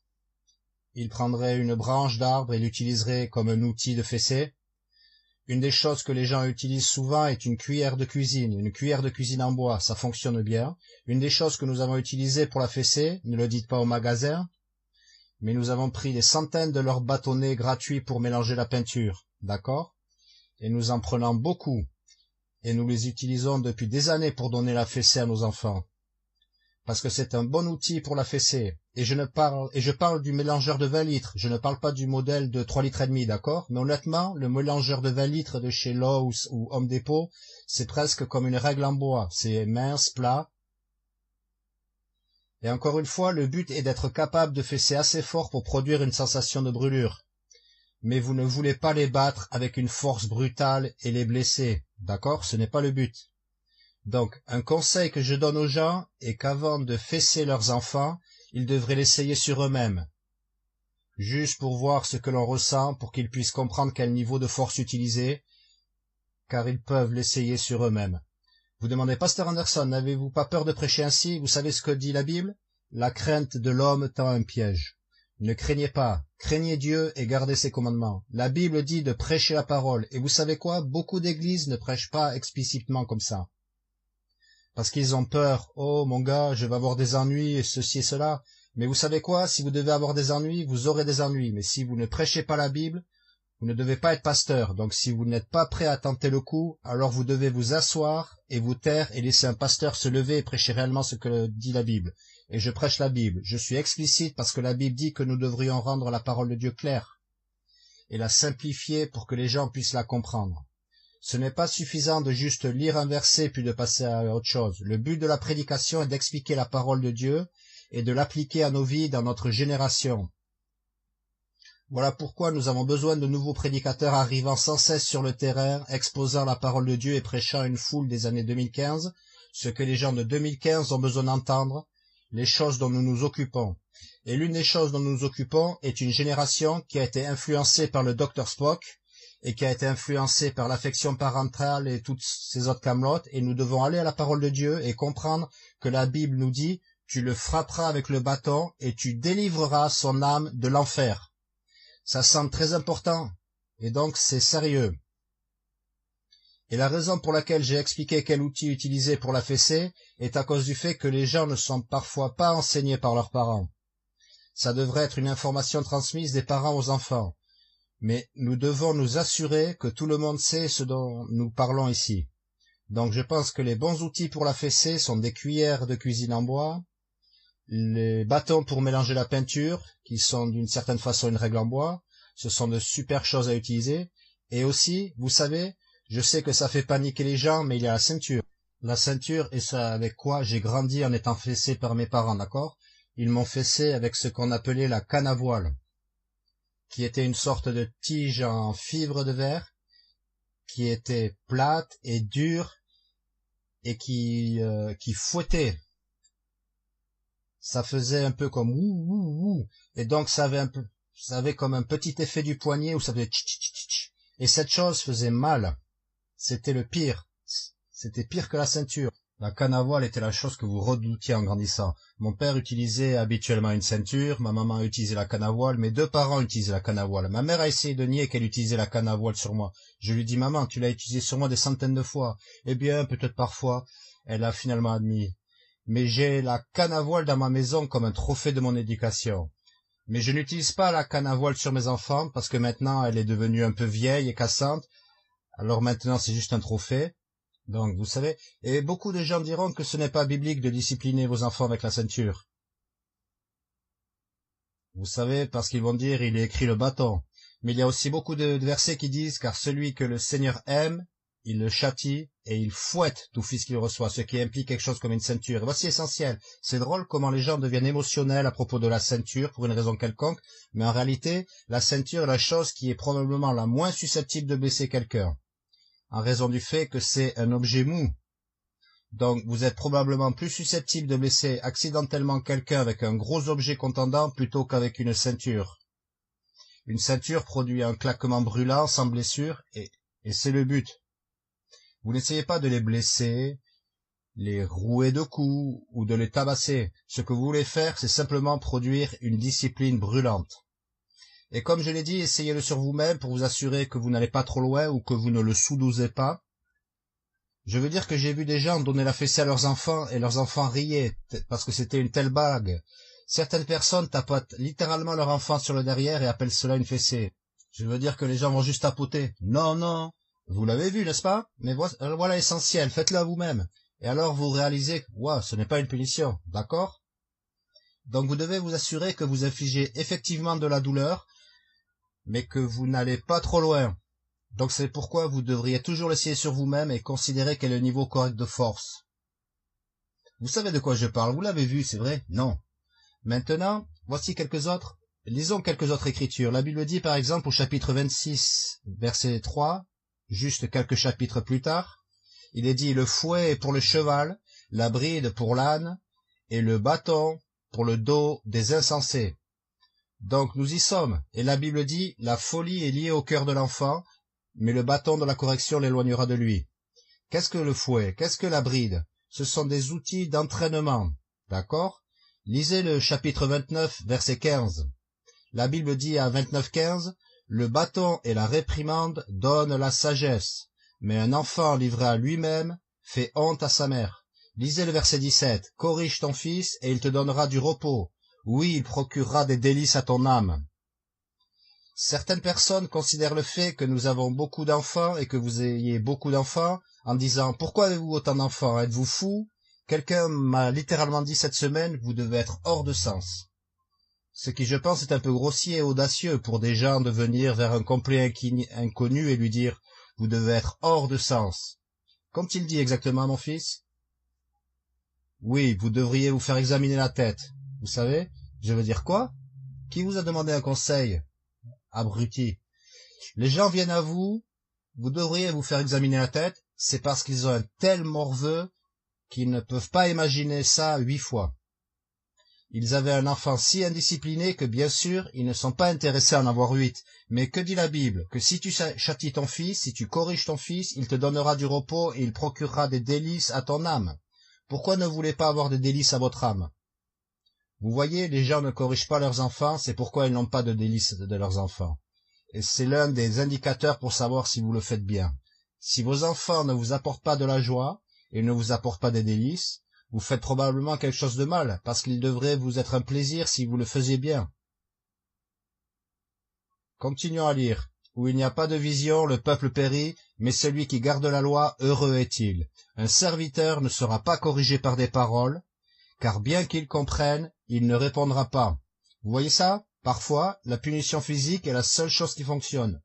Ils prendraient une branche d'arbre et l'utiliseraient comme un outil de fessée. Une des choses que les gens utilisent souvent est une cuillère de cuisine en bois, ça fonctionne bien. Une des choses que nous avons utilisées pour la fessée, ne le dites pas au magasin, mais nous avons pris des centaines de leurs bâtonnets gratuits pour mélanger la peinture, d'accord? Et nous en prenons beaucoup, et nous les utilisons depuis des années pour donner la fessée à nos enfants. Parce que c'est un bon outil pour la fessée. Et je parle du mélangeur de 20 litres. Je ne parle pas du modèle de 3 litres et demi, d'accord? Mais honnêtement, le mélangeur de 20 litres de chez Lowe's ou Home Depot, c'est presque comme une règle en bois. C'est mince, plat. Et encore une fois, le but est d'être capable de fesser assez fort pour produire une sensation de brûlure. Mais vous ne voulez pas les battre avec une force brutale et les blesser, d'accord? Ce n'est pas le but. Donc, un conseil que je donne aux gens est qu'avant de fesser leurs enfants, ils devraient l'essayer sur eux-mêmes, juste pour voir ce que l'on ressent, pour qu'ils puissent comprendre quel niveau de force utiliser, car ils peuvent l'essayer sur eux-mêmes. Vous demandez, Pasteur Anderson, n'avez-vous pas peur de prêcher ainsi? Vous savez ce que dit la Bible? La crainte de l'homme tend un piège. Ne craignez pas, craignez Dieu et gardez ses commandements. La Bible dit de prêcher la parole, et vous savez quoi? Beaucoup d'églises ne prêchent pas explicitement comme ça. Parce qu'ils ont peur. Oh, mon gars, je vais avoir des ennuis, et ceci et cela. Mais vous savez quoi? Si vous devez avoir des ennuis, vous aurez des ennuis. Mais si vous ne prêchez pas la Bible, vous ne devez pas être pasteur. Donc si vous n'êtes pas prêt à tenter le coup, alors vous devez vous asseoir et vous taire et laisser un pasteur se lever et prêcher réellement ce que dit la Bible. Et je prêche la Bible. Je suis explicite parce que la Bible dit que nous devrions rendre la parole de Dieu claire et la simplifier pour que les gens puissent la comprendre. Ce n'est pas suffisant de juste lire un verset puis de passer à autre chose. Le but de la prédication est d'expliquer la parole de Dieu et de l'appliquer à nos vies dans notre génération. Voilà pourquoi nous avons besoin de nouveaux prédicateurs arrivant sans cesse sur le terrain, exposant la parole de Dieu et prêchant à une foule des années 2015, ce que les gens de 2015 ont besoin d'entendre, les choses dont nous nous occupons. Et l'une des choses dont nous nous occupons est une génération qui a été influencée par le Dr Spock, et qui a été influencé par l'affection parentale et toutes ces autres camelotes, et nous devons aller à la parole de Dieu et comprendre que la Bible nous dit « Tu le frapperas avec le bâton et tu délivreras son âme de l'enfer ». Ça semble très important, et donc c'est sérieux. Et la raison pour laquelle j'ai expliqué quel outil utiliser pour la fessée est à cause du fait que les gens ne sont parfois pas enseignés par leurs parents. Ça devrait être une information transmise des parents aux enfants. Mais nous devons nous assurer que tout le monde sait ce dont nous parlons ici. Donc je pense que les bons outils pour la fessée sont des cuillères de cuisine en bois, les bâtons pour mélanger la peinture, qui sont d'une certaine façon une règle en bois, ce sont de super choses à utiliser, et aussi, vous savez, je sais que ça fait paniquer les gens, mais il y a la ceinture. La ceinture, et ça avec quoi j'ai grandi en étant fessé par mes parents, d'accord? Ils m'ont fessé avec ce qu'on appelait la canne à voile, qui était une sorte de tige en fibre de verre, qui était plate et dure, et qui fouettait. Ça faisait un peu comme ouh, ouh, ouh. Et donc ça avait comme un petit effet du poignet où ça faisait tch, tch, tch, tch. Et cette chose faisait mal. C'était le pire. C'était pire que la ceinture. La canne à voile était la chose que vous redoutiez en grandissant. Mon père utilisait habituellement une ceinture, ma maman utilisait la canne à voile, mes deux parents utilisaient la canne à voile. Ma mère a essayé de nier qu'elle utilisait la canne à voile sur moi. Je lui dis, maman, tu l'as utilisée sur moi des centaines de fois. Eh bien, peut-être parfois, elle a finalement admis. Mais j'ai la canne à voile dans ma maison comme un trophée de mon éducation. Mais je n'utilise pas la canne à voile sur mes enfants, parce que maintenant elle est devenue un peu vieille et cassante. Alors maintenant c'est juste un trophée. Donc, vous savez, et beaucoup de gens diront que ce n'est pas biblique de discipliner vos enfants avec la ceinture. Vous savez, parce qu'ils vont dire, il est écrit le bâton. Mais il y a aussi beaucoup de versets qui disent, car celui que le Seigneur aime, il le châtie et il fouette tout fils qu'il reçoit, ce qui implique quelque chose comme une ceinture. Et voici l'essentiel. C'est drôle comment les gens deviennent émotionnels à propos de la ceinture pour une raison quelconque, mais en réalité, la ceinture est la chose qui est probablement la moins susceptible de blesser quelqu'un, en raison du fait que c'est un objet mou. Donc vous êtes probablement plus susceptible de blesser accidentellement quelqu'un avec un gros objet contendant plutôt qu'avec une ceinture. Une ceinture produit un claquement brûlant sans blessure, et c'est le but. Vous n'essayez pas de les blesser, les rouer de coups ou de les tabasser. Ce que vous voulez faire, c'est simplement produire une discipline brûlante. Et comme je l'ai dit, essayez-le sur vous-même pour vous assurer que vous n'allez pas trop loin ou que vous ne le sous-dosez pas. Je veux dire que j'ai vu des gens donner la fessée à leurs enfants et leurs enfants riaient parce que c'était une telle bague. Certaines personnes tapotent littéralement leur enfant sur le derrière et appellent cela une fessée. Je veux dire que les gens vont juste tapoter. Non, non. Vous l'avez vu, n'est-ce pas? Mais voilà l'essentiel, faites-le à vous-même. Et alors vous réalisez que, ce n'est pas une punition, d'accord? Donc vous devez vous assurer que vous infligez effectivement de la douleur, mais que vous n'allez pas trop loin. Donc c'est pourquoi vous devriez toujours l'essayer sur vous-même et considérer quel est le niveau correct de force. Vous savez de quoi je parle, vous l'avez vu, c'est vrai? Non. Maintenant, voici lisons quelques autres écritures. La Bible dit par exemple au chapitre 26, verset 3, juste quelques chapitres plus tard, il est dit: le fouet est pour le cheval, la bride pour l'âne, et le bâton pour le dos des insensés. Donc nous y sommes, et la Bible dit: la folie est liée au cœur de l'enfant, mais le bâton de la correction l'éloignera de lui. Qu'est-ce que le fouet? Qu'est-ce que la bride? Ce sont des outils d'entraînement, d'accord? Lisez le chapitre 29, verset 15. La Bible dit à 29:15, le bâton et la réprimande donnent la sagesse, mais un enfant livré à lui-même fait honte à sa mère. Lisez le verset 17, corrige ton fils et il te donnera du repos. Oui, il procurera des délices à ton âme. Certaines personnes considèrent le fait que nous avons beaucoup d'enfants et que vous ayez beaucoup d'enfants en disant: pourquoi avez-vous autant d'enfants? Êtes-vous fou? Quelqu'un m'a littéralement dit cette semaine: vous devez être hors de sens. Ce qui, je pense, est un peu grossier et audacieux pour des gens de venir vers un complet inconnu et lui dire: vous devez être hors de sens. Qu'ont-ils dit exactement, mon fils? Oui, vous devriez vous faire examiner la tête. Vous savez, je veux dire quoi? Qui vous a demandé un conseil? Abruti. Les gens viennent à vous, vous devriez vous faire examiner la tête, c'est parce qu'ils ont un tel morveux qu'ils ne peuvent pas imaginer ça 8 fois. Ils avaient un enfant si indiscipliné que bien sûr, ils ne sont pas intéressés à en avoir 8. Mais que dit la Bible? Que si tu châties ton fils, si tu corriges ton fils, il te donnera du repos et il procurera des délices à ton âme. Pourquoi ne voulez pas avoir des délices à votre âme? Vous voyez, les gens ne corrigent pas leurs enfants, c'est pourquoi ils n'ont pas de délices de leurs enfants. Et c'est l'un des indicateurs pour savoir si vous le faites bien. Si vos enfants ne vous apportent pas de la joie et ne vous apportent pas des délices, vous faites probablement quelque chose de mal, parce qu'il devrait vous être un plaisir si vous le faisiez bien. Continuons à lire. Où il n'y a pas de vision, le peuple périt, mais celui qui garde la loi, heureux est-il. Un serviteur ne sera pas corrigé par des paroles, car bien qu'il comprenne, il ne répondra pas. Vous voyez ça? Parfois, la punition physique est la seule chose qui fonctionne.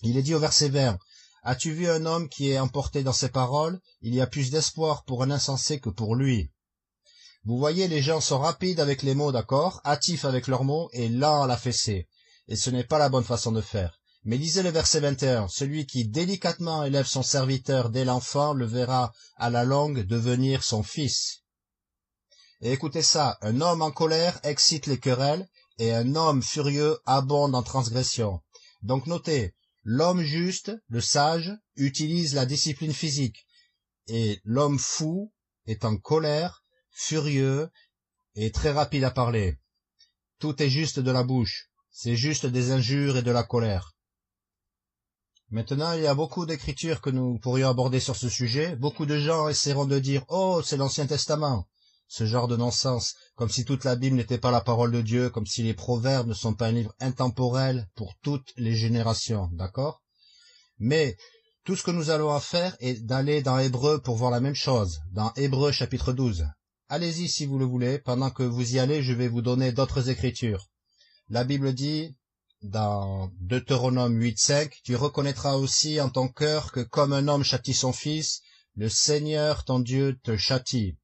Il est dit au verset 20, « As-tu vu un homme qui est emporté dans ses paroles? Il y a plus d'espoir pour un insensé que pour lui. » Vous voyez, les gens sont rapides avec les mots, d'accord, hâtifs avec leurs mots et lents à la fessée. Et ce n'est pas la bonne façon de faire. Mais lisez le verset 21, « Celui qui délicatement élève son serviteur dès l'enfant le verra à la longue devenir son fils. » Et écoutez ça, un homme en colère excite les querelles, et un homme furieux abonde en transgression. Donc notez, l'homme juste, le sage, utilise la discipline physique, et l'homme fou est en colère, furieux et très rapide à parler. Tout est juste de la bouche, c'est juste des injures et de la colère. Maintenant, il y a beaucoup d'écritures que nous pourrions aborder sur ce sujet. Beaucoup de gens essaieront de dire « Oh, c'est l'Ancien Testament !» Ce genre de non-sens, comme si toute la Bible n'était pas la parole de Dieu, comme si les Proverbes ne sont pas un livre intemporel pour toutes les générations, d'accord? Mais tout ce que nous allons faire est d'aller dans Hébreux pour voir la même chose, dans Hébreux chapitre 12. Allez-y si vous le voulez, pendant que vous y allez, je vais vous donner d'autres écritures. La Bible dit, dans Deutéronome 8:5, « Tu reconnaîtras aussi en ton cœur que comme un homme châtie son fils, le Seigneur ton Dieu te châtie. »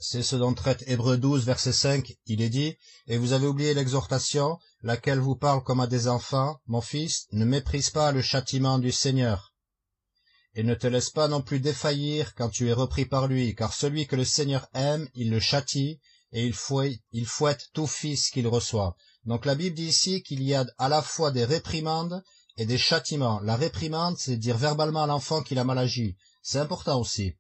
C'est ce dont traite Hébreux 12, verset 5, il est dit, « Et vous avez oublié l'exhortation, laquelle vous parle comme à des enfants, mon fils, ne méprise pas le châtiment du Seigneur. Et ne te laisse pas non plus défaillir quand tu es repris par lui, car celui que le Seigneur aime, il le châtie, et il fouette tout fils qu'il reçoit. Donc la Bible dit ici qu'il y a à la fois des réprimandes et des châtiments. La réprimande, c'est dire verbalement à l'enfant qu'il a mal agi. C'est important aussi.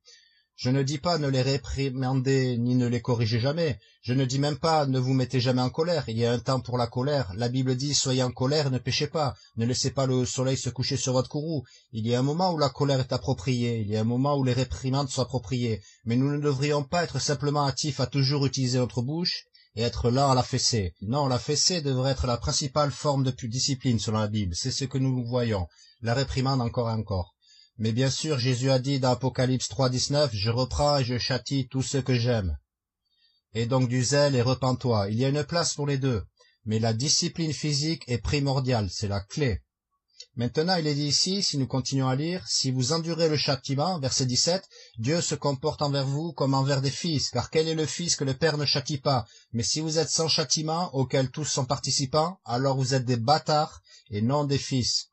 Je ne dis pas ne les réprimander ni ne les corriger jamais. Je ne dis même pas ne vous mettez jamais en colère. Il y a un temps pour la colère. La Bible dit soyez en colère et ne péchez pas. Ne laissez pas le soleil se coucher sur votre courroux. Il y a un moment où la colère est appropriée. Il y a un moment où les réprimandes sont appropriées. Mais nous ne devrions pas être simplement hâtifs à toujours utiliser notre bouche et être lents à la fessée. Non, la fessée devrait être la principale forme de discipline selon la Bible. C'est ce que nous voyons. La réprimande encore et encore. Mais bien sûr, Jésus a dit dans Apocalypse 3,19, « Je reprends et je châtie tous ceux que j'aime. » Et donc du zèle et repens-toi. Il y a une place pour les deux. Mais la discipline physique est primordiale, c'est la clé. Maintenant, il est dit ici, si nous continuons à lire, « Si vous endurez le châtiment, verset 17, Dieu se comporte envers vous comme envers des fils, car quel est le fils que le Père ne châtie pas? Mais si vous êtes sans châtiment, auquel tous sont participants, alors vous êtes des bâtards et non des fils. »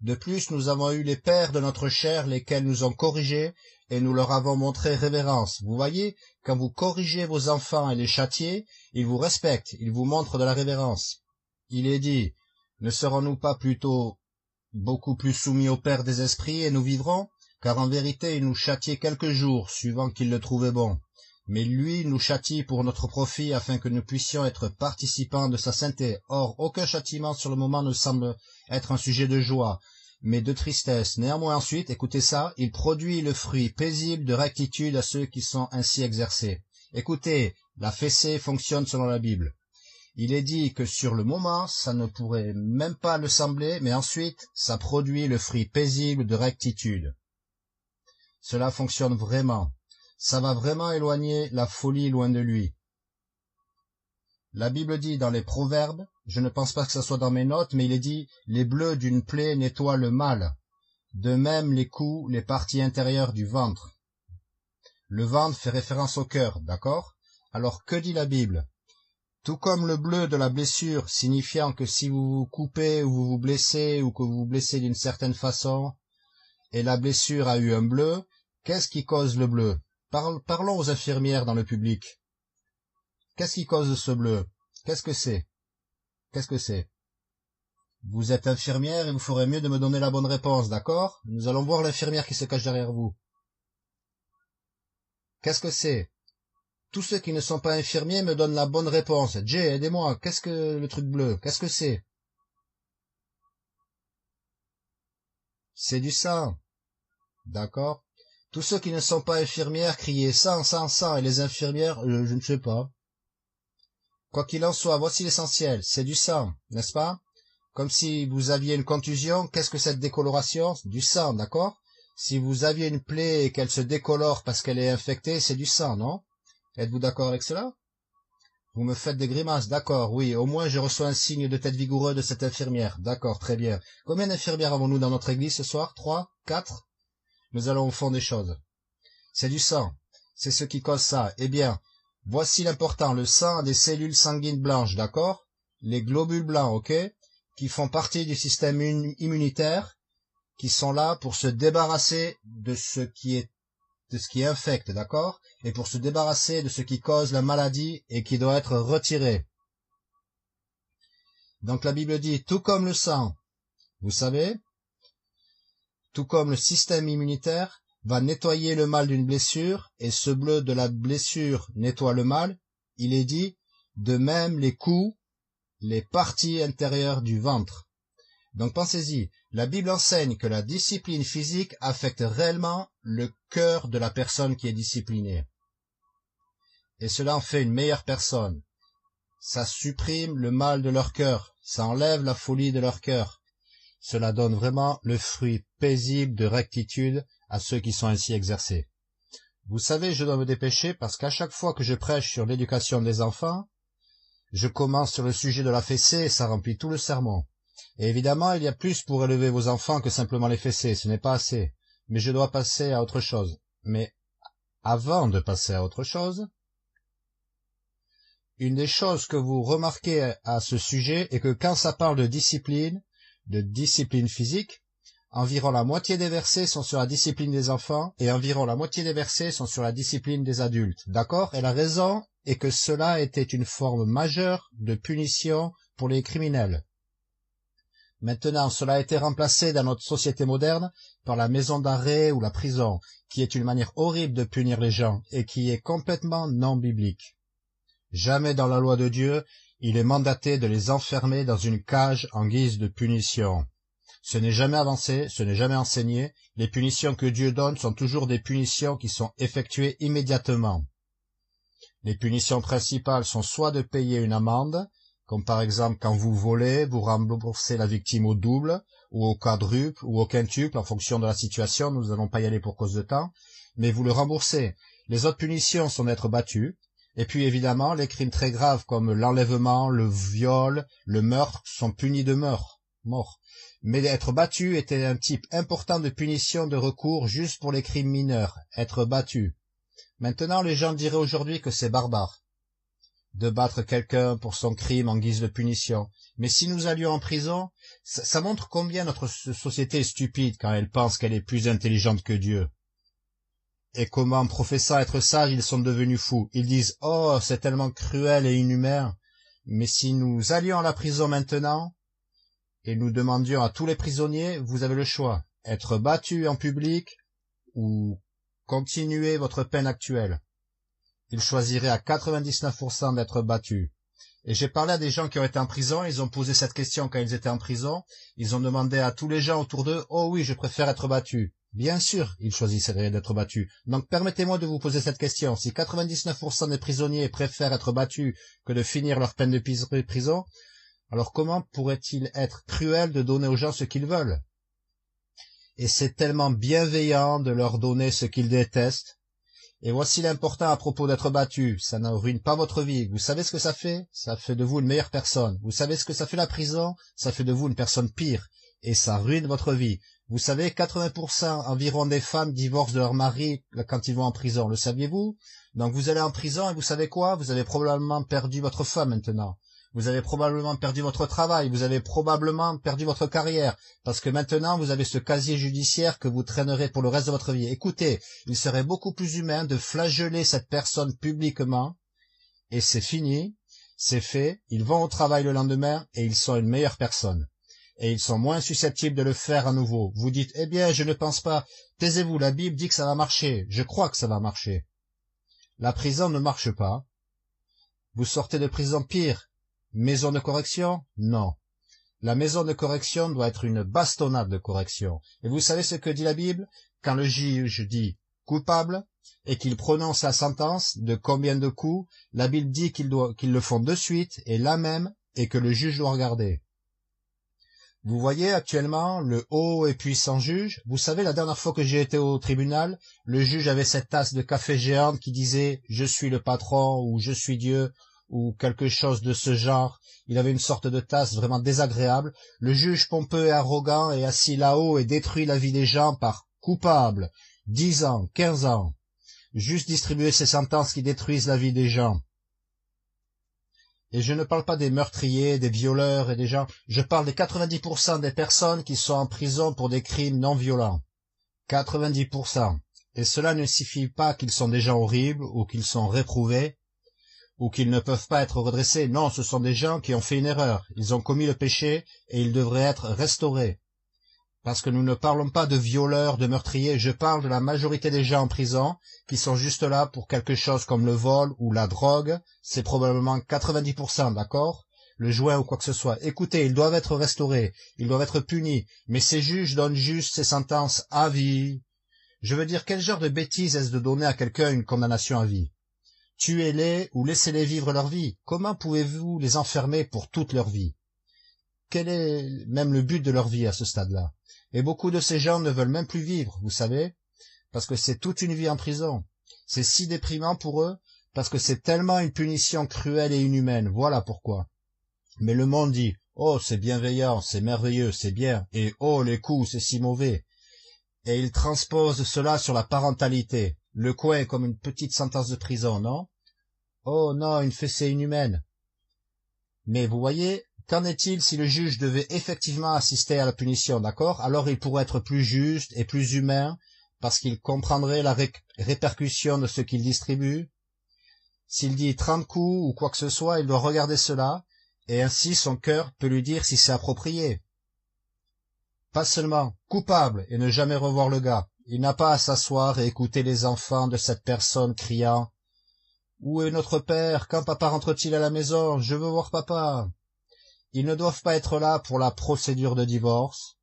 De plus, nous avons eu les pères de notre chair, lesquels nous ont corrigés, et nous leur avons montré révérence. Vous voyez, quand vous corrigez vos enfants et les châtiez, ils vous respectent, ils vous montrent de la révérence. Il est dit, ne serons-nous pas plutôt beaucoup plus soumis au Père des esprits, et nous vivrons? Car en vérité, il nous châtiait quelques jours, suivant qu'il le trouvait bon. Mais lui nous châtie pour notre profit, afin que nous puissions être participants de sa sainteté. Or, aucun châtiment sur le moment ne semble être un sujet de joie, mais de tristesse. Néanmoins ensuite, écoutez ça, il produit le fruit paisible de rectitude à ceux qui sont ainsi exercés. Écoutez, la fessée fonctionne selon la Bible. Il est dit que sur le moment, ça ne pourrait même pas le sembler, mais ensuite, ça produit le fruit paisible de rectitude. Cela fonctionne vraiment. Ça va vraiment éloigner la folie loin de lui. La Bible dit dans les Proverbes, je ne pense pas que ça soit dans mes notes, mais il est dit « Les bleus d'une plaie nettoient le mal, de même les coups, les parties intérieures du ventre. » Le ventre fait référence au cœur, d'accord? Alors que dit la Bible? Tout comme le bleu de la blessure, signifiant que si vous vous coupez ou vous vous blessez ou que vous vous blessez d'une certaine façon, et la blessure a eu un bleu, qu'est-ce qui cause le bleu? Parlons aux infirmières dans le public. Qu'est-ce qui cause ce bleu? Qu'est-ce que c'est? Qu'est-ce que c'est? Vous êtes infirmière et vous ferez mieux de me donner la bonne réponse, d'accord? Nous allons voir l'infirmière qui se cache derrière vous. Qu'est-ce que c'est? Tous ceux qui ne sont pas infirmiers me donnent la bonne réponse. Jay, aidez-moi. Qu'est-ce que le truc bleu? Qu'est-ce que c'est? C'est du sang. D'accord? Tous ceux qui ne sont pas infirmières criez sang, sang, sang, et les infirmières, je ne sais pas. Quoi qu'il en soit, voici l'essentiel, c'est du sang, n'est-ce pas? Comme si vous aviez une contusion, qu'est-ce que cette décoloration? Du sang, d'accord? Si vous aviez une plaie et qu'elle se décolore parce qu'elle est infectée, c'est du sang, non? Êtes-vous d'accord avec cela? Vous me faites des grimaces, d'accord, oui, au moins je reçois un signe de tête vigoureux de cette infirmière, d'accord, très bien. Combien d'infirmières avons-nous dans notre église ce soir? 3? 4? Nous allons au fond des choses. C'est du sang. C'est ce qui cause ça. Eh bien, voici l'important. Le sang a des cellules sanguines blanches, d'accord? Les globules blancs, ok? Qui font partie du système immunitaire, qui sont là pour se débarrasser de ce qui infecte, d'accord? Et pour se débarrasser de ce qui cause la maladie et qui doit être retiré. Donc la Bible dit, tout comme le sang, vous savez, tout comme le système immunitaire va nettoyer le mal d'une blessure, et ce bleu de la blessure nettoie le mal, il est dit, de même les coups, les parties intérieures du ventre. Donc pensez-y, la Bible enseigne que la discipline physique affecte réellement le cœur de la personne qui est disciplinée. Et cela en fait une meilleure personne. Ça supprime le mal de leur cœur, ça enlève la folie de leur cœur. Cela donne vraiment le fruit paisible de rectitude à ceux qui sont ainsi exercés. Vous savez, je dois me dépêcher parce qu'à chaque fois que je prêche sur l'éducation des enfants, je commence sur le sujet de la fessée et ça remplit tout le sermon. Et évidemment, il y a plus pour élever vos enfants que simplement les fessées, ce n'est pas assez. Mais je dois passer à autre chose. Mais avant de passer à autre chose, une des choses que vous remarquez à ce sujet est que quand ça parle de discipline physique, environ la moitié des versets sont sur la discipline des enfants et environ la moitié des versets sont sur la discipline des adultes. D'accord? Et la raison est que cela était une forme majeure de punition pour les criminels. Maintenant, cela a été remplacé dans notre société moderne par la maison d'arrêt ou la prison, qui est une manière horrible de punir les gens et qui est complètement non biblique. Jamais dans la loi de Dieu, il est mandaté de les enfermer dans une cage en guise de punition. Ce n'est jamais avancé, ce n'est jamais enseigné. Les punitions que Dieu donne sont toujours des punitions qui sont effectuées immédiatement. Les punitions principales sont soit de payer une amende, comme par exemple quand vous volez, vous remboursez la victime au double, ou au quadruple, ou au quintuple, en fonction de la situation, nous n'allons pas y aller pour cause de temps, mais vous le remboursez. Les autres punitions sont d'être battu, et puis évidemment, les crimes très graves comme l'enlèvement, le viol, le meurtre sont punis de mort. Mais être battu était un type important de punition de recours juste pour les crimes mineurs, être battu. Maintenant, les gens diraient aujourd'hui que c'est barbare de battre quelqu'un pour son crime en guise de punition. Mais si nous allions en prison, ça montre combien notre société est stupide quand elle pense qu'elle est plus intelligente que Dieu. Et comment, professant être sages, ils sont devenus fous. Ils disent « Oh, c'est tellement cruel et inhumain ». Mais si nous allions à la prison maintenant, et nous demandions à tous les prisonniers, vous avez le choix, être battu en public ou continuer votre peine actuelle. Ils choisiraient à 99% d'être battus. Et j'ai parlé à des gens qui ont été en prison, ils ont posé cette question quand ils étaient en prison, ils ont demandé à tous les gens autour d'eux, « Oh oui, je préfère être battu ». Bien sûr, ils choisisseraient d'être battus. Donc permettez-moi de vous poser cette question. Si 99% des prisonniers préfèrent être battus que de finir leur peine de prison, alors comment pourrait-il être cruel de donner aux gens ce qu'ils veulent? Et c'est tellement bienveillant de leur donner ce qu'ils détestent. Et voici l'important à propos d'être battu. Ça ne ruine pas votre vie. Vous savez ce que ça fait? Ça fait de vous une meilleure personne. Vous savez ce que ça fait la prison? Ça fait de vous une personne pire. Et ça ruine votre vie. Vous savez, 80% environ des femmes divorcent de leur mari quand ils vont en prison. Le saviez-vous? Donc vous allez en prison et vous savez quoi? Vous avez probablement perdu votre femme maintenant. Vous avez probablement perdu votre travail, vous avez probablement perdu votre carrière, parce que maintenant vous avez ce casier judiciaire que vous traînerez pour le reste de votre vie. Écoutez, il serait beaucoup plus humain de flageller cette personne publiquement, et c'est fini, c'est fait, ils vont au travail le lendemain, et ils sont une meilleure personne. Et ils sont moins susceptibles de le faire à nouveau. Vous dites, eh bien, je ne pense pas. Taisez-vous, la Bible dit que ça va marcher. Je crois que ça va marcher. La prison ne marche pas. Vous sortez de prison pire. Maison de correction? Non. La maison de correction doit être une bastonnade de correction. Et vous savez ce que dit la Bible? Quand le juge dit coupable et qu'il prononce la sentence de combien de coups, la Bible dit qu'ils le font de suite et là même et que le juge doit regarder. Vous voyez actuellement le haut et puissant juge. Vous savez, la dernière fois que j'ai été au tribunal, le juge avait cette tasse de café géante qui disait « Je suis le patron » ou « Je suis Dieu » ou quelque chose de ce genre. Il avait une sorte de tasse vraiment désagréable. Le juge pompeux et arrogant est assis là-haut et détruit la vie des gens par coupable, 10 ans, 15 ans. Juste distribuer ces sentences qui détruisent la vie des gens. Et je ne parle pas des meurtriers, des violeurs et des gens, je parle des 90% des personnes qui sont en prison pour des crimes non violents. 90%. Et cela ne signifie pas qu'ils sont des gens horribles ou qu'ils sont réprouvés, ou qu'ils ne peuvent pas être redressés. Non, ce sont des gens qui ont fait une erreur. Ils ont commis le péché et ils devraient être restaurés. Parce que nous ne parlons pas de violeurs, de meurtriers. Je parle de la majorité des gens en prison qui sont juste là pour quelque chose comme le vol ou la drogue. C'est probablement 90%, d'accord? Le joint ou quoi que ce soit. Écoutez, ils doivent être restaurés. Ils doivent être punis. Mais ces juges donnent juste ces sentences à vie. Je veux dire, quel genre de bêtise est-ce de donner à quelqu'un une condamnation à vie? Tuez-les ou laissez-les vivre leur vie. Comment pouvez-vous les enfermer pour toute leur vie? Quel est même le but de leur vie à ce stade-là? Et beaucoup de ces gens ne veulent même plus vivre, vous savez, parce que c'est toute une vie en prison. C'est si déprimant pour eux, parce que c'est tellement une punition cruelle et inhumaine. Voilà pourquoi. Mais le monde dit, oh, c'est bienveillant, c'est merveilleux, c'est bien, et oh, les coups, c'est si mauvais. Et il transpose cela sur la parentalité. Le coin est comme une petite sentence de prison, non? Oh non, une fessée inhumaine. Mais vous voyez, qu'en est-il si le juge devait effectivement assister à la punition, d'accord? Alors il pourrait être plus juste et plus humain, parce qu'il comprendrait la répercussion de ce qu'il distribue. S'il dit 30 coups ou quoi que ce soit, il doit regarder cela, et ainsi son cœur peut lui dire si c'est approprié. Pas seulement coupable et ne jamais revoir le gars. Il n'a pas à s'asseoir et écouter les enfants de cette personne criant « Où est notre père? Quand papa rentre-t-il à la maison? Je veux voir papa !» Ils ne doivent pas être là pour la procédure de divorce.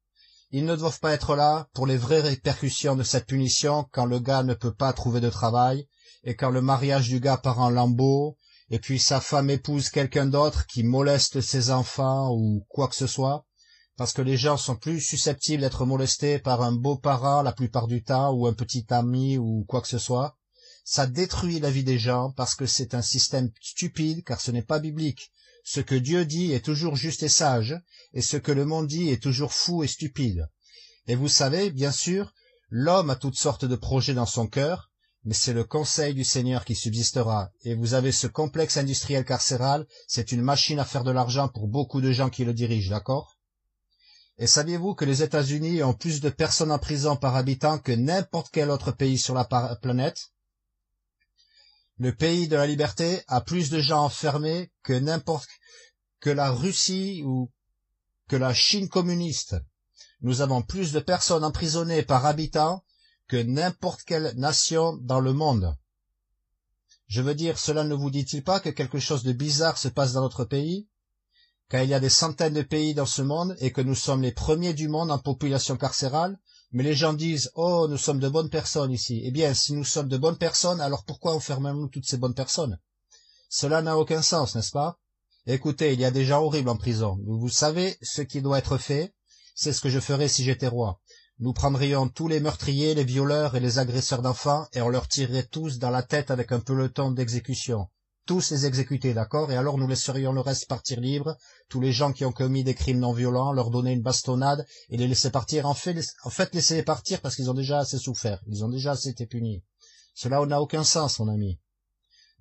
Ils ne doivent pas être là pour les vraies répercussions de cette punition quand le gars ne peut pas trouver de travail et quand le mariage du gars part en lambeaux et puis sa femme épouse quelqu'un d'autre qui moleste ses enfants ou quoi que ce soit. Parce que les gens sont plus susceptibles d'être molestés par un beau-parent la plupart du temps, ou un petit ami, ou quoi que ce soit. Ça détruit la vie des gens, parce que c'est un système stupide, car ce n'est pas biblique. Ce que Dieu dit est toujours juste et sage, et ce que le monde dit est toujours fou et stupide. Et vous savez, bien sûr, l'homme a toutes sortes de projets dans son cœur, mais c'est le conseil du Seigneur qui subsistera. Et vous avez ce complexe industriel carcéral, c'est une machine à faire de l'argent pour beaucoup de gens qui le dirigent, d'accord ? Et saviez-vous que les États-Unis ont plus de personnes en prison par habitant que n'importe quel autre pays sur la planète? Le pays de la liberté a plus de gens enfermés que la Russie ou que la Chine communiste. Nous avons plus de personnes emprisonnées par habitant que n'importe quelle nation dans le monde. Je veux dire, cela ne vous dit-il pas que quelque chose de bizarre se passe dans notre pays? Quand il y a des centaines de pays dans ce monde et que nous sommes les premiers du monde en population carcérale, mais les gens disent « Oh, nous sommes de bonnes personnes ici ». Eh bien, si nous sommes de bonnes personnes, alors pourquoi enfermons-nous toutes ces bonnes personnes? Cela n'a aucun sens, n'est-ce pas? Écoutez, il y a des gens horribles en prison. Vous savez ce qui doit être fait? C'est ce que je ferais si j'étais roi. Nous prendrions tous les meurtriers, les violeurs et les agresseurs d'enfants et on leur tirerait tous dans la tête avec un peloton d'exécution. Tous les exécuter, d'accord? Et alors nous laisserions le reste partir libre, tous les gens qui ont commis des crimes non violents, leur donner une bastonnade et les laisser partir. En fait, laissez-les partir parce qu'ils ont déjà assez souffert, ils ont déjà assez été punis. Cela n'a aucun sens, mon ami.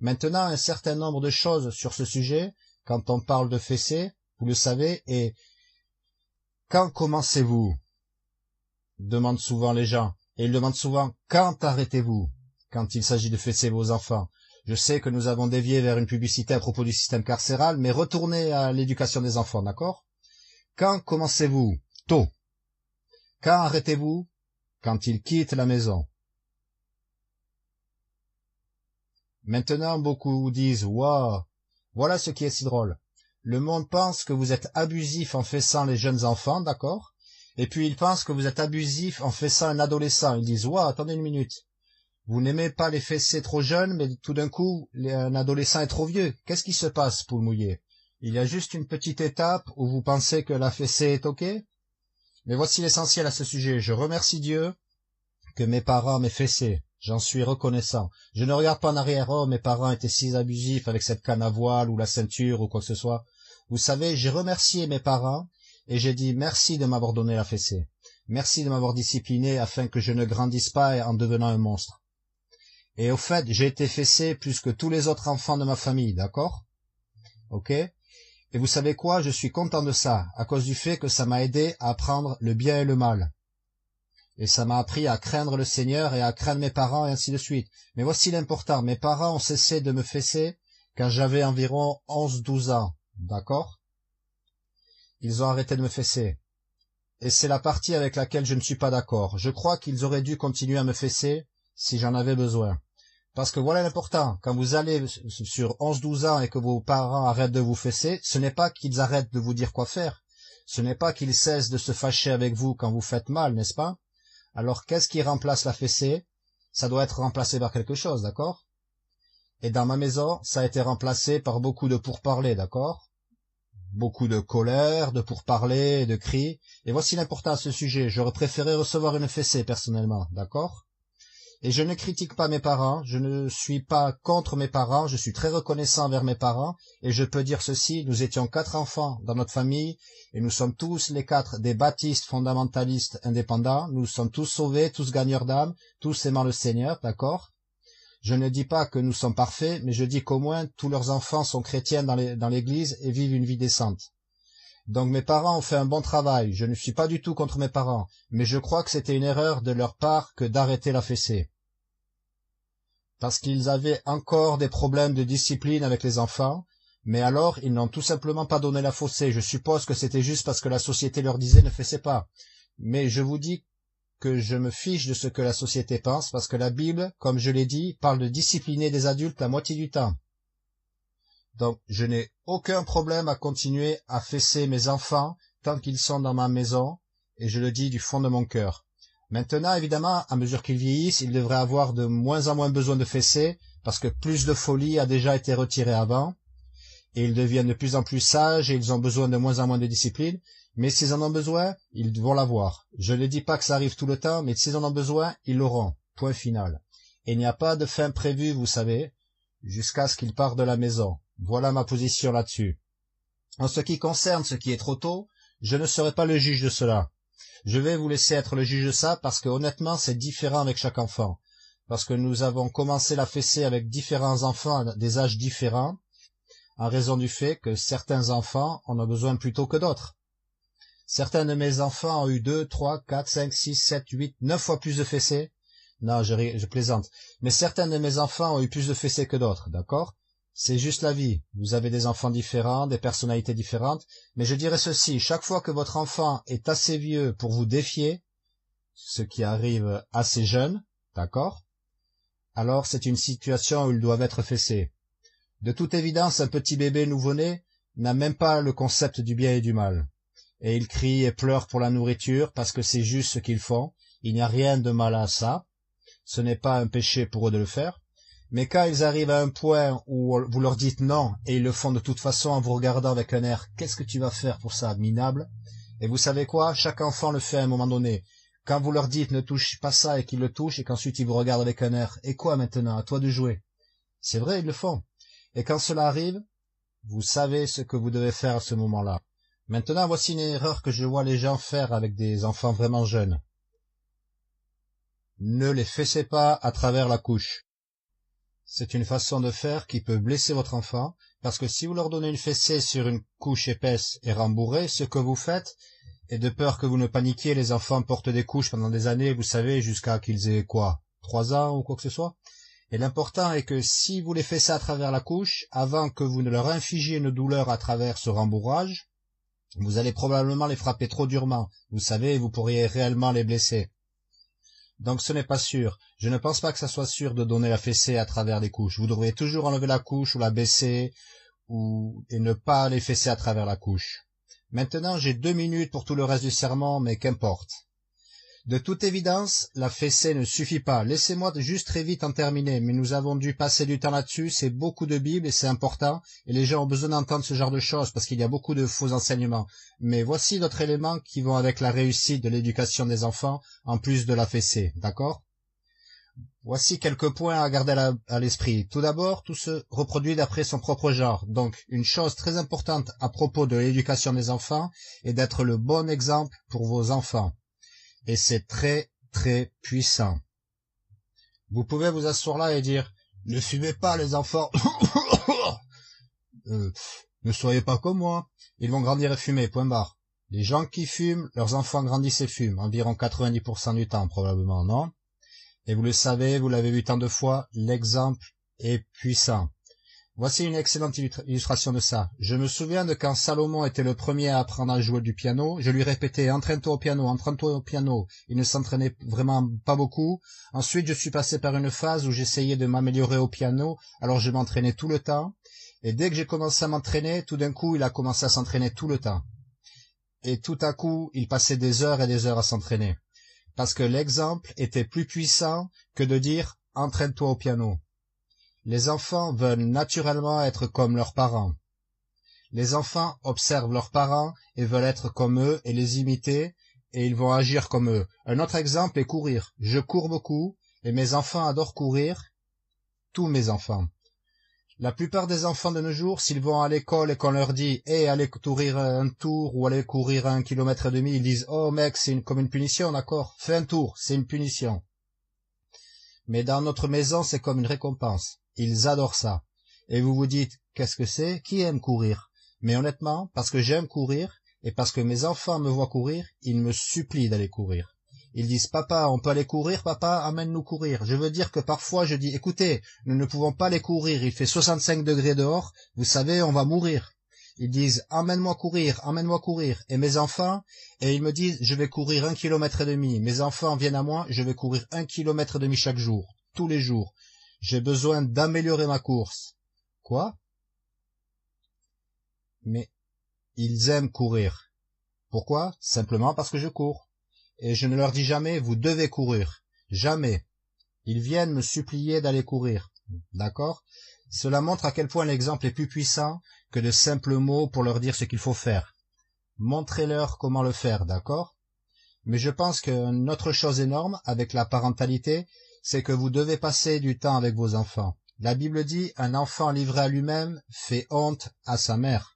Maintenant, un certain nombre de choses sur ce sujet, quand on parle de fessées, vous le savez, et quand commencez-vous? Demandent souvent les gens. Et ils demandent souvent, quand arrêtez-vous? Quand il s'agit de fesser vos enfants. Je sais que nous avons dévié vers une publicité à propos du système carcéral, mais retournez à l'éducation des enfants, d'accord? Quand commencez-vous? Tôt. Quand arrêtez-vous? Quand ils quittent la maison. Maintenant, beaucoup disent « Waouh, voilà ce qui est si drôle. Le monde pense que vous êtes abusif en fessant les jeunes enfants, d'accord? Et puis ils pensent que vous êtes abusif en fessant un adolescent. Ils disent « Waouh, attendez une minute. Vous n'aimez pas les fesser trop jeunes, mais tout d'un coup, un adolescent est trop vieux. Qu'est-ce qui se passe, poule mouillée? Il y a juste une petite étape où vous pensez que la fessée est OK? Mais voici l'essentiel à ce sujet. Je remercie Dieu que mes parents m'aient fessé. J'en suis reconnaissant. Je ne regarde pas en arrière, oh, mes parents étaient si abusifs avec cette canne à voile ou la ceinture ou quoi que ce soit. Vous savez, j'ai remercié mes parents et j'ai dit merci de m'avoir donné la fessée. Merci de m'avoir discipliné afin que je ne grandisse pas en devenant un monstre. Et au fait, j'ai été fessé plus que tous les autres enfants de ma famille, d'accord? Ok? Et vous savez quoi? Je suis content de ça, à cause du fait que ça m'a aidé à apprendre le bien et le mal. Et ça m'a appris à craindre le Seigneur et à craindre mes parents et ainsi de suite. Mais voici l'important, mes parents ont cessé de me fesser quand j'avais environ 11-12 ans, d'accord? Ils ont arrêté de me fesser. Et c'est la partie avec laquelle je ne suis pas d'accord. Je crois qu'ils auraient dû continuer à me fesser si j'en avais besoin. Parce que voilà l'important, quand vous allez sur 11-12 ans et que vos parents arrêtent de vous fesser, ce n'est pas qu'ils arrêtent de vous dire quoi faire. Ce n'est pas qu'ils cessent de se fâcher avec vous quand vous faites mal, n'est-ce pas? Alors qu'est-ce qui remplace la fessée? Ça doit être remplacé par quelque chose, d'accord? Et dans ma maison, ça a été remplacé par beaucoup de pourparlers, d'accord? Beaucoup de colère, de pourparlers, de cris. Et voici l'important à ce sujet. J'aurais préféré recevoir une fessée, personnellement, d'accord? Et je ne critique pas mes parents, je ne suis pas contre mes parents, je suis très reconnaissant envers mes parents, et je peux dire ceci, nous étions 4 enfants dans notre famille, et nous sommes tous les 4 des baptistes fondamentalistes indépendants, nous sommes tous sauvés, tous gagneurs d'âme, tous aimant le Seigneur, d'accord? Je ne dis pas que nous sommes parfaits, mais je dis qu'au moins tous leurs enfants sont chrétiens dans l'église et vivent une vie décente. Donc mes parents ont fait un bon travail, je ne suis pas du tout contre mes parents, mais je crois que c'était une erreur de leur part que d'arrêter la fessée. Parce qu'ils avaient encore des problèmes de discipline avec les enfants, Mais alors, ils n'ont tout simplement pas donné la faussée. Je suppose que c'était juste parce que la société leur disait ne fessez pas. Mais je vous dis que je me fiche de ce que la société pense, parce que la Bible, comme je l'ai dit, parle de discipliner des adultes la moitié du temps. Donc, je n'ai aucun problème à continuer à fesser mes enfants tant qu'ils sont dans ma maison, et je le dis du fond de mon cœur. Maintenant, évidemment, à mesure qu'ils vieillissent, ils devraient avoir de moins en moins besoin de fesser, parce que plus de folie a déjà été retirée avant, et ils deviennent de plus en plus sages, et ils ont besoin de moins en moins de discipline, mais s'ils en ont besoin, ils vont l'avoir. Je ne dis pas que ça arrive tout le temps, mais s'ils en ont besoin, ils l'auront. Point final. Et il n'y a pas de fin prévue, vous savez, jusqu'à ce qu'ils partent de la maison. Voilà ma position là-dessus. En ce qui concerne ce qui est trop tôt, je ne serai pas le juge de cela. Je vais vous laisser être le juge de ça parce que honnêtement c'est différent avec chaque enfant. Parce que nous avons commencé la fessée avec différents enfants à des âges différents, en raison du fait que certains enfants en ont besoin plus tôt que d'autres. Certains de mes enfants ont eu 2, 3, 4, 5, 6, 7, 8, 9 fois plus de fessées. Non, je plaisante. Mais certains de mes enfants ont eu plus de fessées que d'autres, d'accord? C'est juste la vie. Vous avez des enfants différents, des personnalités différentes. Mais je dirais ceci, chaque fois que votre enfant est assez vieux pour vous défier, ce qui arrive assez jeune, d'accord? Alors c'est une situation où ils doivent être fessés. De toute évidence, un petit bébé nouveau-né n'a même pas le concept du bien et du mal. Et il crie et pleure pour la nourriture parce que c'est juste ce qu'ils font. Il n'y a rien de mal à ça. Ce n'est pas un péché pour eux de le faire. Mais quand ils arrivent à un point où vous leur dites non, et ils le font de toute façon en vous regardant avec un air « Qu'est-ce que tu vas faire pour ça, minable ?» Et vous savez quoi? Chaque enfant le fait à un moment donné. Quand vous leur dites « Ne touche pas ça » et qu'ils le touchent, et qu'ensuite ils vous regardent avec un air « Et quoi maintenant? À toi de jouer ?» C'est vrai, ils le font. Et quand cela arrive, vous savez ce que vous devez faire à ce moment-là. Maintenant, voici une erreur que je vois les gens faire avec des enfants vraiment jeunes. Ne les fessez pas à travers la couche. C'est une façon de faire qui peut blesser votre enfant, parce que si vous leur donnez une fessée sur une couche épaisse et rembourrée, ce que vous faites, et de peur que vous ne paniquiez, les enfants portent des couches pendant des années, vous savez, jusqu'à qu'ils aient quoi, 3 ans ou quoi que ce soit. Et l'important est que si vous les fessez à travers la couche, avant que vous ne leur infligiez une douleur à travers ce rembourrage, vous allez probablement les frapper trop durement, vous savez, vous pourriez réellement les blesser. Donc ce n'est pas sûr. Je ne pense pas que ça soit sûr de donner la fessée à travers les couches. Vous devriez toujours enlever la couche ou la baisser et ne pas les fesser à travers la couche. Maintenant, j'ai 2 minutes pour tout le reste du sermon, mais qu'importe. De toute évidence, la fessée ne suffit pas. Laissez-moi juste très vite en terminer, mais nous avons dû passer du temps là-dessus, c'est beaucoup de Bible et c'est important, et les gens ont besoin d'entendre ce genre de choses parce qu'il y a beaucoup de faux enseignements. Mais voici d'autres éléments qui vont avec la réussite de l'éducation des enfants, en plus de la fessée, d'accord? Voici quelques points à garder à l'esprit. Tout d'abord, tout se reproduit d'après son propre genre. Donc, une chose très importante à propos de l'éducation des enfants est d'être le bon exemple pour vos enfants. Et c'est très, très puissant. Vous pouvez vous asseoir là et dire « Ne fumez pas les enfants ne soyez pas comme moi. Ils vont grandir et fumer, point barre. » Les gens qui fument, leurs enfants grandissent et fument, environ 90% du temps probablement, non? Et vous le savez, vous l'avez vu tant de fois, l'exemple est puissant. Voici une excellente illustration de ça. Je me souviens de quand Salomon était le premier à apprendre à jouer du piano. Je lui répétais « Entraîne-toi au piano, entraîne-toi au piano ». Il ne s'entraînait vraiment pas beaucoup. Ensuite, je suis passé par une phase où j'essayais de m'améliorer au piano, alors je m'entraînais tout le temps. Et dès que j'ai commencé à m'entraîner, tout d'un coup, il a commencé à s'entraîner tout le temps. Et tout à coup, il passait des heures et des heures à s'entraîner. Parce que l'exemple était plus puissant que de dire « Entraîne-toi au piano ». Les enfants veulent naturellement être comme leurs parents. Les enfants observent leurs parents et veulent être comme eux et les imiter, et ils vont agir comme eux. Un autre exemple est courir. Je cours beaucoup, et mes enfants adorent courir, tous mes enfants. La plupart des enfants de nos jours, s'ils vont à l'école et qu'on leur dit « Hey, allez courir un tour ou allez courir 1,5 km », ils disent « Oh mec, c'est comme une punition, d'accord? Fais un tour, c'est une punition. » Mais dans notre maison, c'est comme une récompense. Ils adorent ça. Et vous vous dites, qu'est-ce que c'est? Qui aime courir? Mais honnêtement, parce que j'aime courir, et parce que mes enfants me voient courir, ils me supplient d'aller courir. Ils disent « Papa, on peut aller courir, papa, amène-nous courir ». Je veux dire que parfois je dis « Écoutez, nous ne pouvons pas aller courir, il fait 65 degrés dehors, vous savez, on va mourir ». Ils disent « Emmène-moi courir, emmène-moi courir ». Et mes enfants, et ils me disent « Je vais courir 1,5 km. » Mes enfants viennent à moi, je vais courir 1,5 km chaque jour, tous les jours. J'ai besoin d'améliorer ma course. Quoi? Mais ils aiment courir. Pourquoi? Simplement parce que je cours. Et je ne leur dis jamais « Vous devez courir ». Jamais. Ils viennent me supplier d'aller courir. D'accord? Cela montre à quel point l'exemple est plus puissant que de simples mots pour leur dire ce qu'il faut faire. Montrez-leur comment le faire, d'accord? Mais je pense qu'une autre chose énorme avec la parentalité, c'est que vous devez passer du temps avec vos enfants. La Bible dit « Un enfant livré à lui-même fait honte à sa mère ».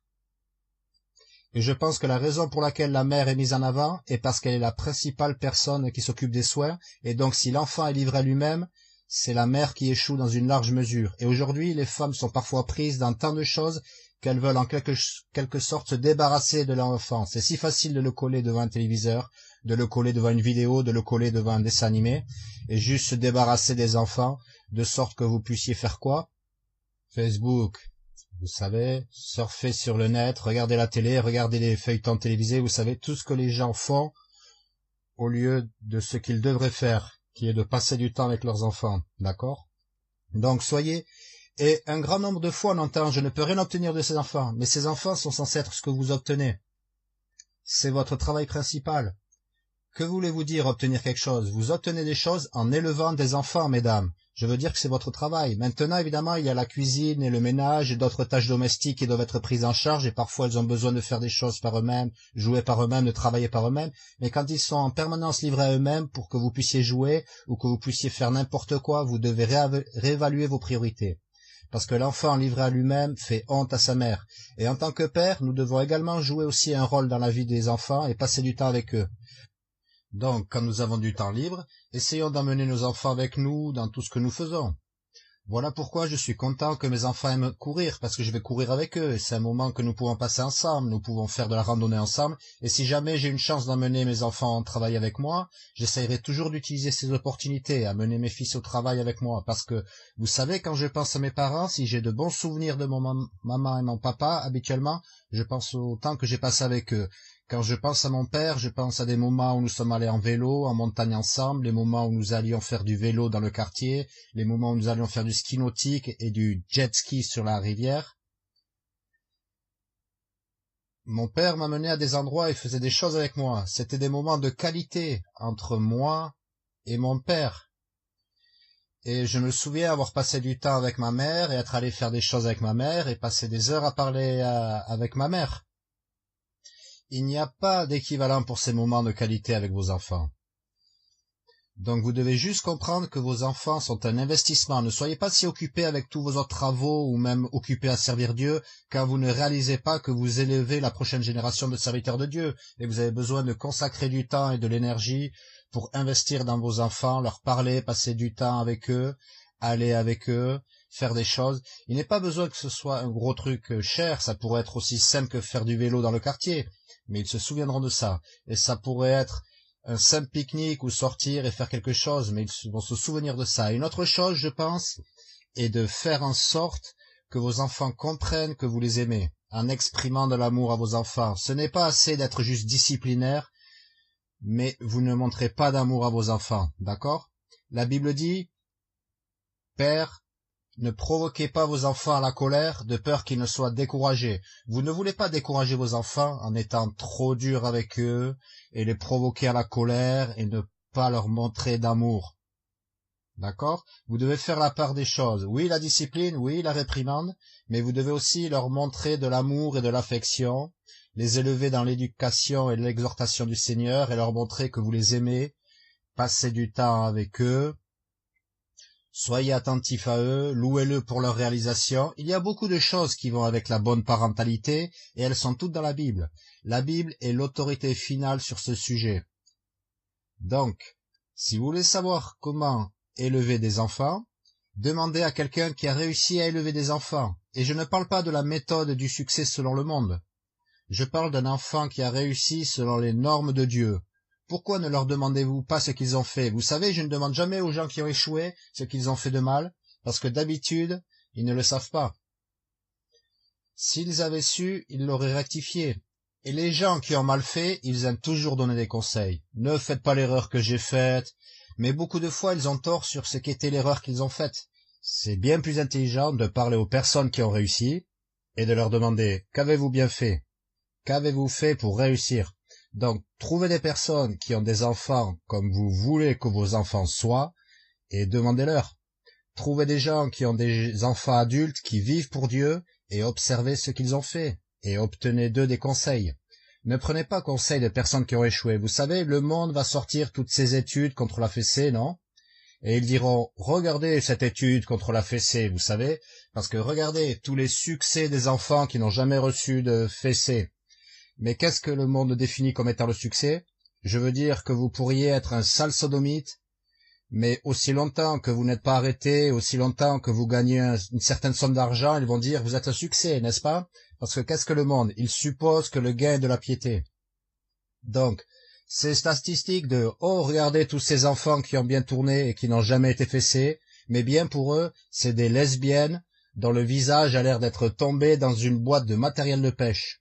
Et je pense que la raison pour laquelle la mère est mise en avant est parce qu'elle est la principale personne qui s'occupe des soins, et donc si l'enfant est livré à lui-même, c'est la mère qui échoue dans une large mesure. Et aujourd'hui, les femmes sont parfois prises dans tant de choses qu'elles veulent en quelque sorte se débarrasser de leur enfant. C'est si facile de le coller devant un téléviseur, de le coller devant une vidéo, de le coller devant un dessin animé, et juste se débarrasser des enfants, de sorte que vous puissiez faire quoi? Facebook. Vous savez, surfer sur le net, regarder la télé, regarder les feuilletons télévisés, vous savez, tout ce que les gens font au lieu de ce qu'ils devraient faire, qui est de passer du temps avec leurs enfants, d'accord? Donc soyez, et un grand nombre de fois on entend « je ne peux rien obtenir de ces enfants », mais ces enfants sont censés être ce que vous obtenez. C'est votre travail principal. Que voulez-vous dire obtenir quelque chose? Vous obtenez des choses en élevant des enfants, mesdames. Je veux dire que c'est votre travail. Maintenant, évidemment, il y a la cuisine et le ménage et d'autres tâches domestiques qui doivent être prises en charge et parfois elles ont besoin de faire des choses par eux-mêmes, jouer par eux-mêmes, de travailler par eux-mêmes. Mais quand ils sont en permanence livrés à eux-mêmes pour que vous puissiez jouer ou que vous puissiez faire n'importe quoi, vous devez réévaluer vos priorités. Parce que l'enfant livré à lui-même fait honte à sa mère. Et en tant que père, nous devons également jouer aussi un rôle dans la vie des enfants et passer du temps avec eux. Donc, quand nous avons du temps libre, essayons d'emmener nos enfants avec nous dans tout ce que nous faisons. Voilà pourquoi je suis content que mes enfants aiment courir, parce que je vais courir avec eux, et c'est un moment que nous pouvons passer ensemble, nous pouvons faire de la randonnée ensemble, et si jamais j'ai une chance d'emmener mes enfants travailler avec moi, j'essaierai toujours d'utiliser ces opportunités, à mener mes fils au travail avec moi, parce que, vous savez, quand je pense à mes parents, si j'ai de bons souvenirs de mon maman et mon papa, habituellement, je pense au temps que j'ai passé avec eux. Quand je pense à mon père, je pense à des moments où nous sommes allés en vélo, en montagne ensemble, les moments où nous allions faire du vélo dans le quartier, les moments où nous allions faire du ski nautique et du jet ski sur la rivière. Mon père m'amenait à des endroits et faisait des choses avec moi. C'était des moments de qualité entre moi et mon père. Et je me souviens avoir passé du temps avec ma mère et être allé faire des choses avec ma mère et passer des heures à parler avec ma mère. Il n'y a pas d'équivalent pour ces moments de qualité avec vos enfants. Donc vous devez juste comprendre que vos enfants sont un investissement. Ne soyez pas si occupés avec tous vos autres travaux ou même occupés à servir Dieu quand vous ne réalisez pas que vous élevez la prochaine génération de serviteurs de Dieu. Et vous avez besoin de consacrer du temps et de l'énergie pour investir dans vos enfants, leur parler, passer du temps avec eux, aller avec eux, faire des choses. Il n'est pas besoin que ce soit un gros truc cher, ça pourrait être aussi simple que faire du vélo dans le quartier. Mais ils se souviendront de ça. Et ça pourrait être un simple pique-nique ou sortir et faire quelque chose, mais ils vont se souvenir de ça. Une autre chose, je pense, est de faire en sorte que vos enfants comprennent que vous les aimez, en exprimant de l'amour à vos enfants. Ce n'est pas assez d'être juste disciplinaire, mais vous ne montrez pas d'amour à vos enfants, d'accord? La Bible dit, « Père, ne provoquez pas vos enfants à la colère, de peur qu'ils ne soient découragés. » Vous ne voulez pas décourager vos enfants en étant trop dur avec eux et les provoquer à la colère et ne pas leur montrer d'amour. D'accord? Vous devez faire la part des choses. Oui, la discipline, oui, la réprimande, mais vous devez aussi leur montrer de l'amour et de l'affection, les élever dans l'éducation et l'exhortation du Seigneur et leur montrer que vous les aimez, passer du temps avec eux. Soyez attentifs à eux, louez-le pour leur réalisation. Il y a beaucoup de choses qui vont avec la bonne parentalité, et elles sont toutes dans la Bible. La Bible est l'autorité finale sur ce sujet. Donc, si vous voulez savoir comment élever des enfants, demandez à quelqu'un qui a réussi à élever des enfants. Et je ne parle pas de la méthode du succès selon le monde. Je parle d'un enfant qui a réussi selon les normes de Dieu. Pourquoi ne leur demandez-vous pas ce qu'ils ont fait? Vous savez, je ne demande jamais aux gens qui ont échoué ce qu'ils ont fait de mal, parce que d'habitude, ils ne le savent pas. S'ils avaient su, ils l'auraient rectifié. Et les gens qui ont mal fait, ils aiment toujours donner des conseils. Ne faites pas l'erreur que j'ai faite. Mais beaucoup de fois, ils ont tort sur ce qu'était l'erreur qu'ils ont faite. C'est bien plus intelligent de parler aux personnes qui ont réussi et de leur demander « Qu'avez-vous bien fait? Qu'avez-vous fait pour réussir ?» Donc, trouvez des personnes qui ont des enfants comme vous voulez que vos enfants soient et demandez-leur. Trouvez des gens qui ont des enfants adultes qui vivent pour Dieu et observez ce qu'ils ont fait et obtenez d'eux des conseils. Ne prenez pas conseil de personnes qui ont échoué. Vous savez, le monde va sortir toutes ces études contre la fessée, non? Et ils diront, regardez cette étude contre la fessée, vous savez, parce que regardez tous les succès des enfants qui n'ont jamais reçu de fessée. Mais qu'est-ce que le monde définit comme étant le succès? Je veux dire que vous pourriez être un sale sodomite, mais aussi longtemps que vous n'êtes pas arrêté, aussi longtemps que vous gagnez une certaine somme d'argent, ils vont dire, vous êtes un succès, n'est-ce pas? Parce que qu'est-ce que le monde? Il suppose que le gain est de la piété. Donc, ces statistiques de « Oh, regardez tous ces enfants qui ont bien tourné et qui n'ont jamais été fessés », mais bien pour eux, c'est des lesbiennes dont le visage a l'air d'être tombé dans une boîte de matériel de pêche.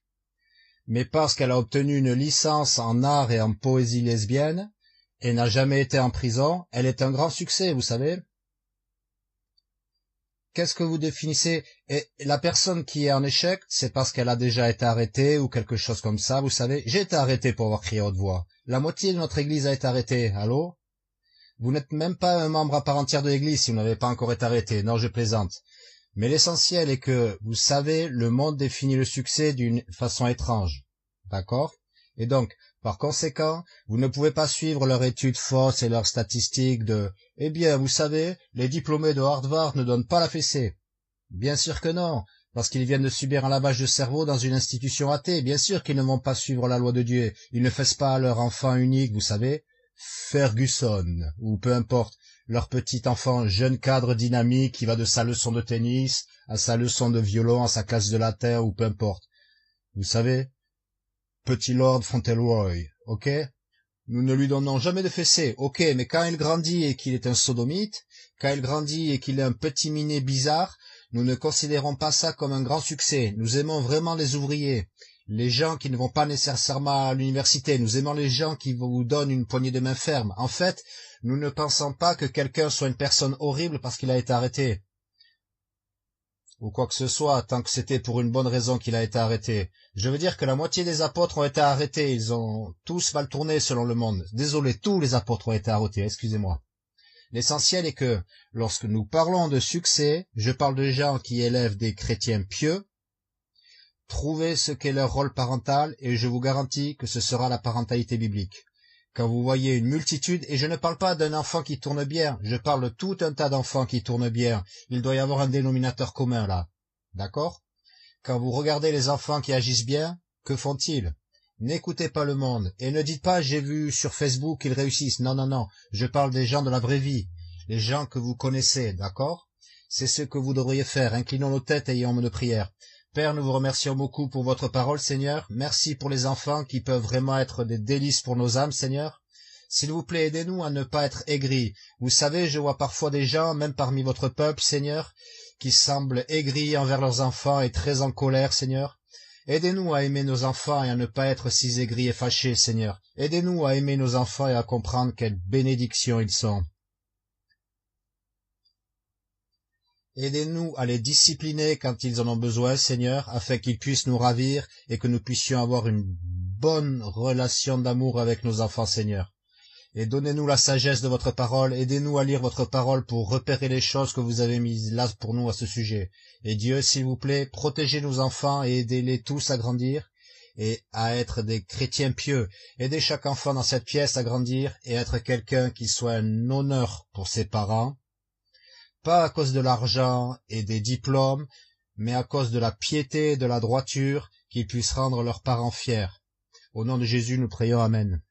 Mais parce qu'elle a obtenu une licence en art et en poésie lesbienne et n'a jamais été en prison, elle est un grand succès, vous savez. Qu'est-ce que vous définissez? Et la personne qui est en échec, c'est parce qu'elle a déjà été arrêtée ou quelque chose comme ça, vous savez. J'ai été arrêté pour avoir crié à haute voix. La moitié de notre église a été arrêtée. Allô? Vous n'êtes même pas un membre à part entière de l'église si vous n'avez pas encore été arrêté. Non, je plaisante. Mais l'essentiel est que, vous savez, le monde définit le succès d'une façon étrange. D'accord? Et donc, par conséquent, vous ne pouvez pas suivre leurs études fausses et leurs statistiques de « Eh bien, vous savez, les diplômés de Harvard ne donnent pas la fessée. » Bien sûr que non, parce qu'ils viennent de subir un lavage de cerveau dans une institution athée. Bien sûr qu'ils ne vont pas suivre la loi de Dieu. Ils ne fessent pas leur enfant unique, vous savez, Ferguson, ou peu importe, leur petit enfant jeune cadre dynamique qui va de sa leçon de tennis à sa leçon de violon, à sa classe de latin, ou peu importe. Vous savez, petit Lord Fauntleroy, ok? Nous ne lui donnons jamais de fessée, ok, mais quand il grandit et qu'il est un sodomite, quand il grandit et qu'il est un petit minet bizarre, nous ne considérons pas ça comme un grand succès. Nous aimons vraiment les ouvriers, les gens qui ne vont pas nécessairement à l'université. Nous aimons les gens qui vous donnent une poignée de main ferme. En fait, nous ne pensons pas que quelqu'un soit une personne horrible parce qu'il a été arrêté. Ou quoi que ce soit, tant que c'était pour une bonne raison qu'il a été arrêté. Je veux dire que la moitié des apôtres ont été arrêtés, ils ont tous mal tourné selon le monde. Désolé, tous les apôtres ont été arrêtés, excusez-moi. L'essentiel est que, lorsque nous parlons de succès, je parle de gens qui élèvent des chrétiens pieux, trouvez ce qu'est leur rôle parental et je vous garantis que ce sera la parentalité biblique. Quand vous voyez une multitude, et je ne parle pas d'un enfant qui tourne bien, je parle de tout un tas d'enfants qui tournent bien, il doit y avoir un dénominateur commun là, d'accord? Quand vous regardez les enfants qui agissent bien, que font-ils? N'écoutez pas le monde, et ne dites pas « j'ai vu sur Facebook qu'ils réussissent ». Non, non, non, je parle des gens de la vraie vie, les gens que vous connaissez, d'accord? C'est ce que vous devriez faire, inclinons nos têtes et ayons de prière. Père, nous vous remercions beaucoup pour votre parole, Seigneur. Merci pour les enfants qui peuvent vraiment être des délices pour nos âmes, Seigneur. S'il vous plaît, aidez-nous à ne pas être aigris. Vous savez, je vois parfois des gens, même parmi votre peuple, Seigneur, qui semblent aigris envers leurs enfants et très en colère, Seigneur. Aidez-nous à aimer nos enfants et à ne pas être si aigris et fâchés, Seigneur. Aidez-nous à aimer nos enfants et à comprendre quelle bénédiction ils sont. Aidez-nous à les discipliner quand ils en ont besoin, Seigneur, afin qu'ils puissent nous ravir et que nous puissions avoir une bonne relation d'amour avec nos enfants, Seigneur. Et donnez-nous la sagesse de votre parole, aidez-nous à lire votre parole pour repérer les choses que vous avez mises là pour nous à ce sujet. Et Dieu, s'il vous plaît, protégez nos enfants et aidez-les tous à grandir et à être des chrétiens pieux. Aidez chaque enfant dans cette pièce à grandir et à être quelqu'un qui soit un honneur pour ses parents. Pas à cause de l'argent et des diplômes, mais à cause de la piété et de la droiture, qu'ils puissent rendre leurs parents fiers. Au nom de Jésus, nous prions. Amen.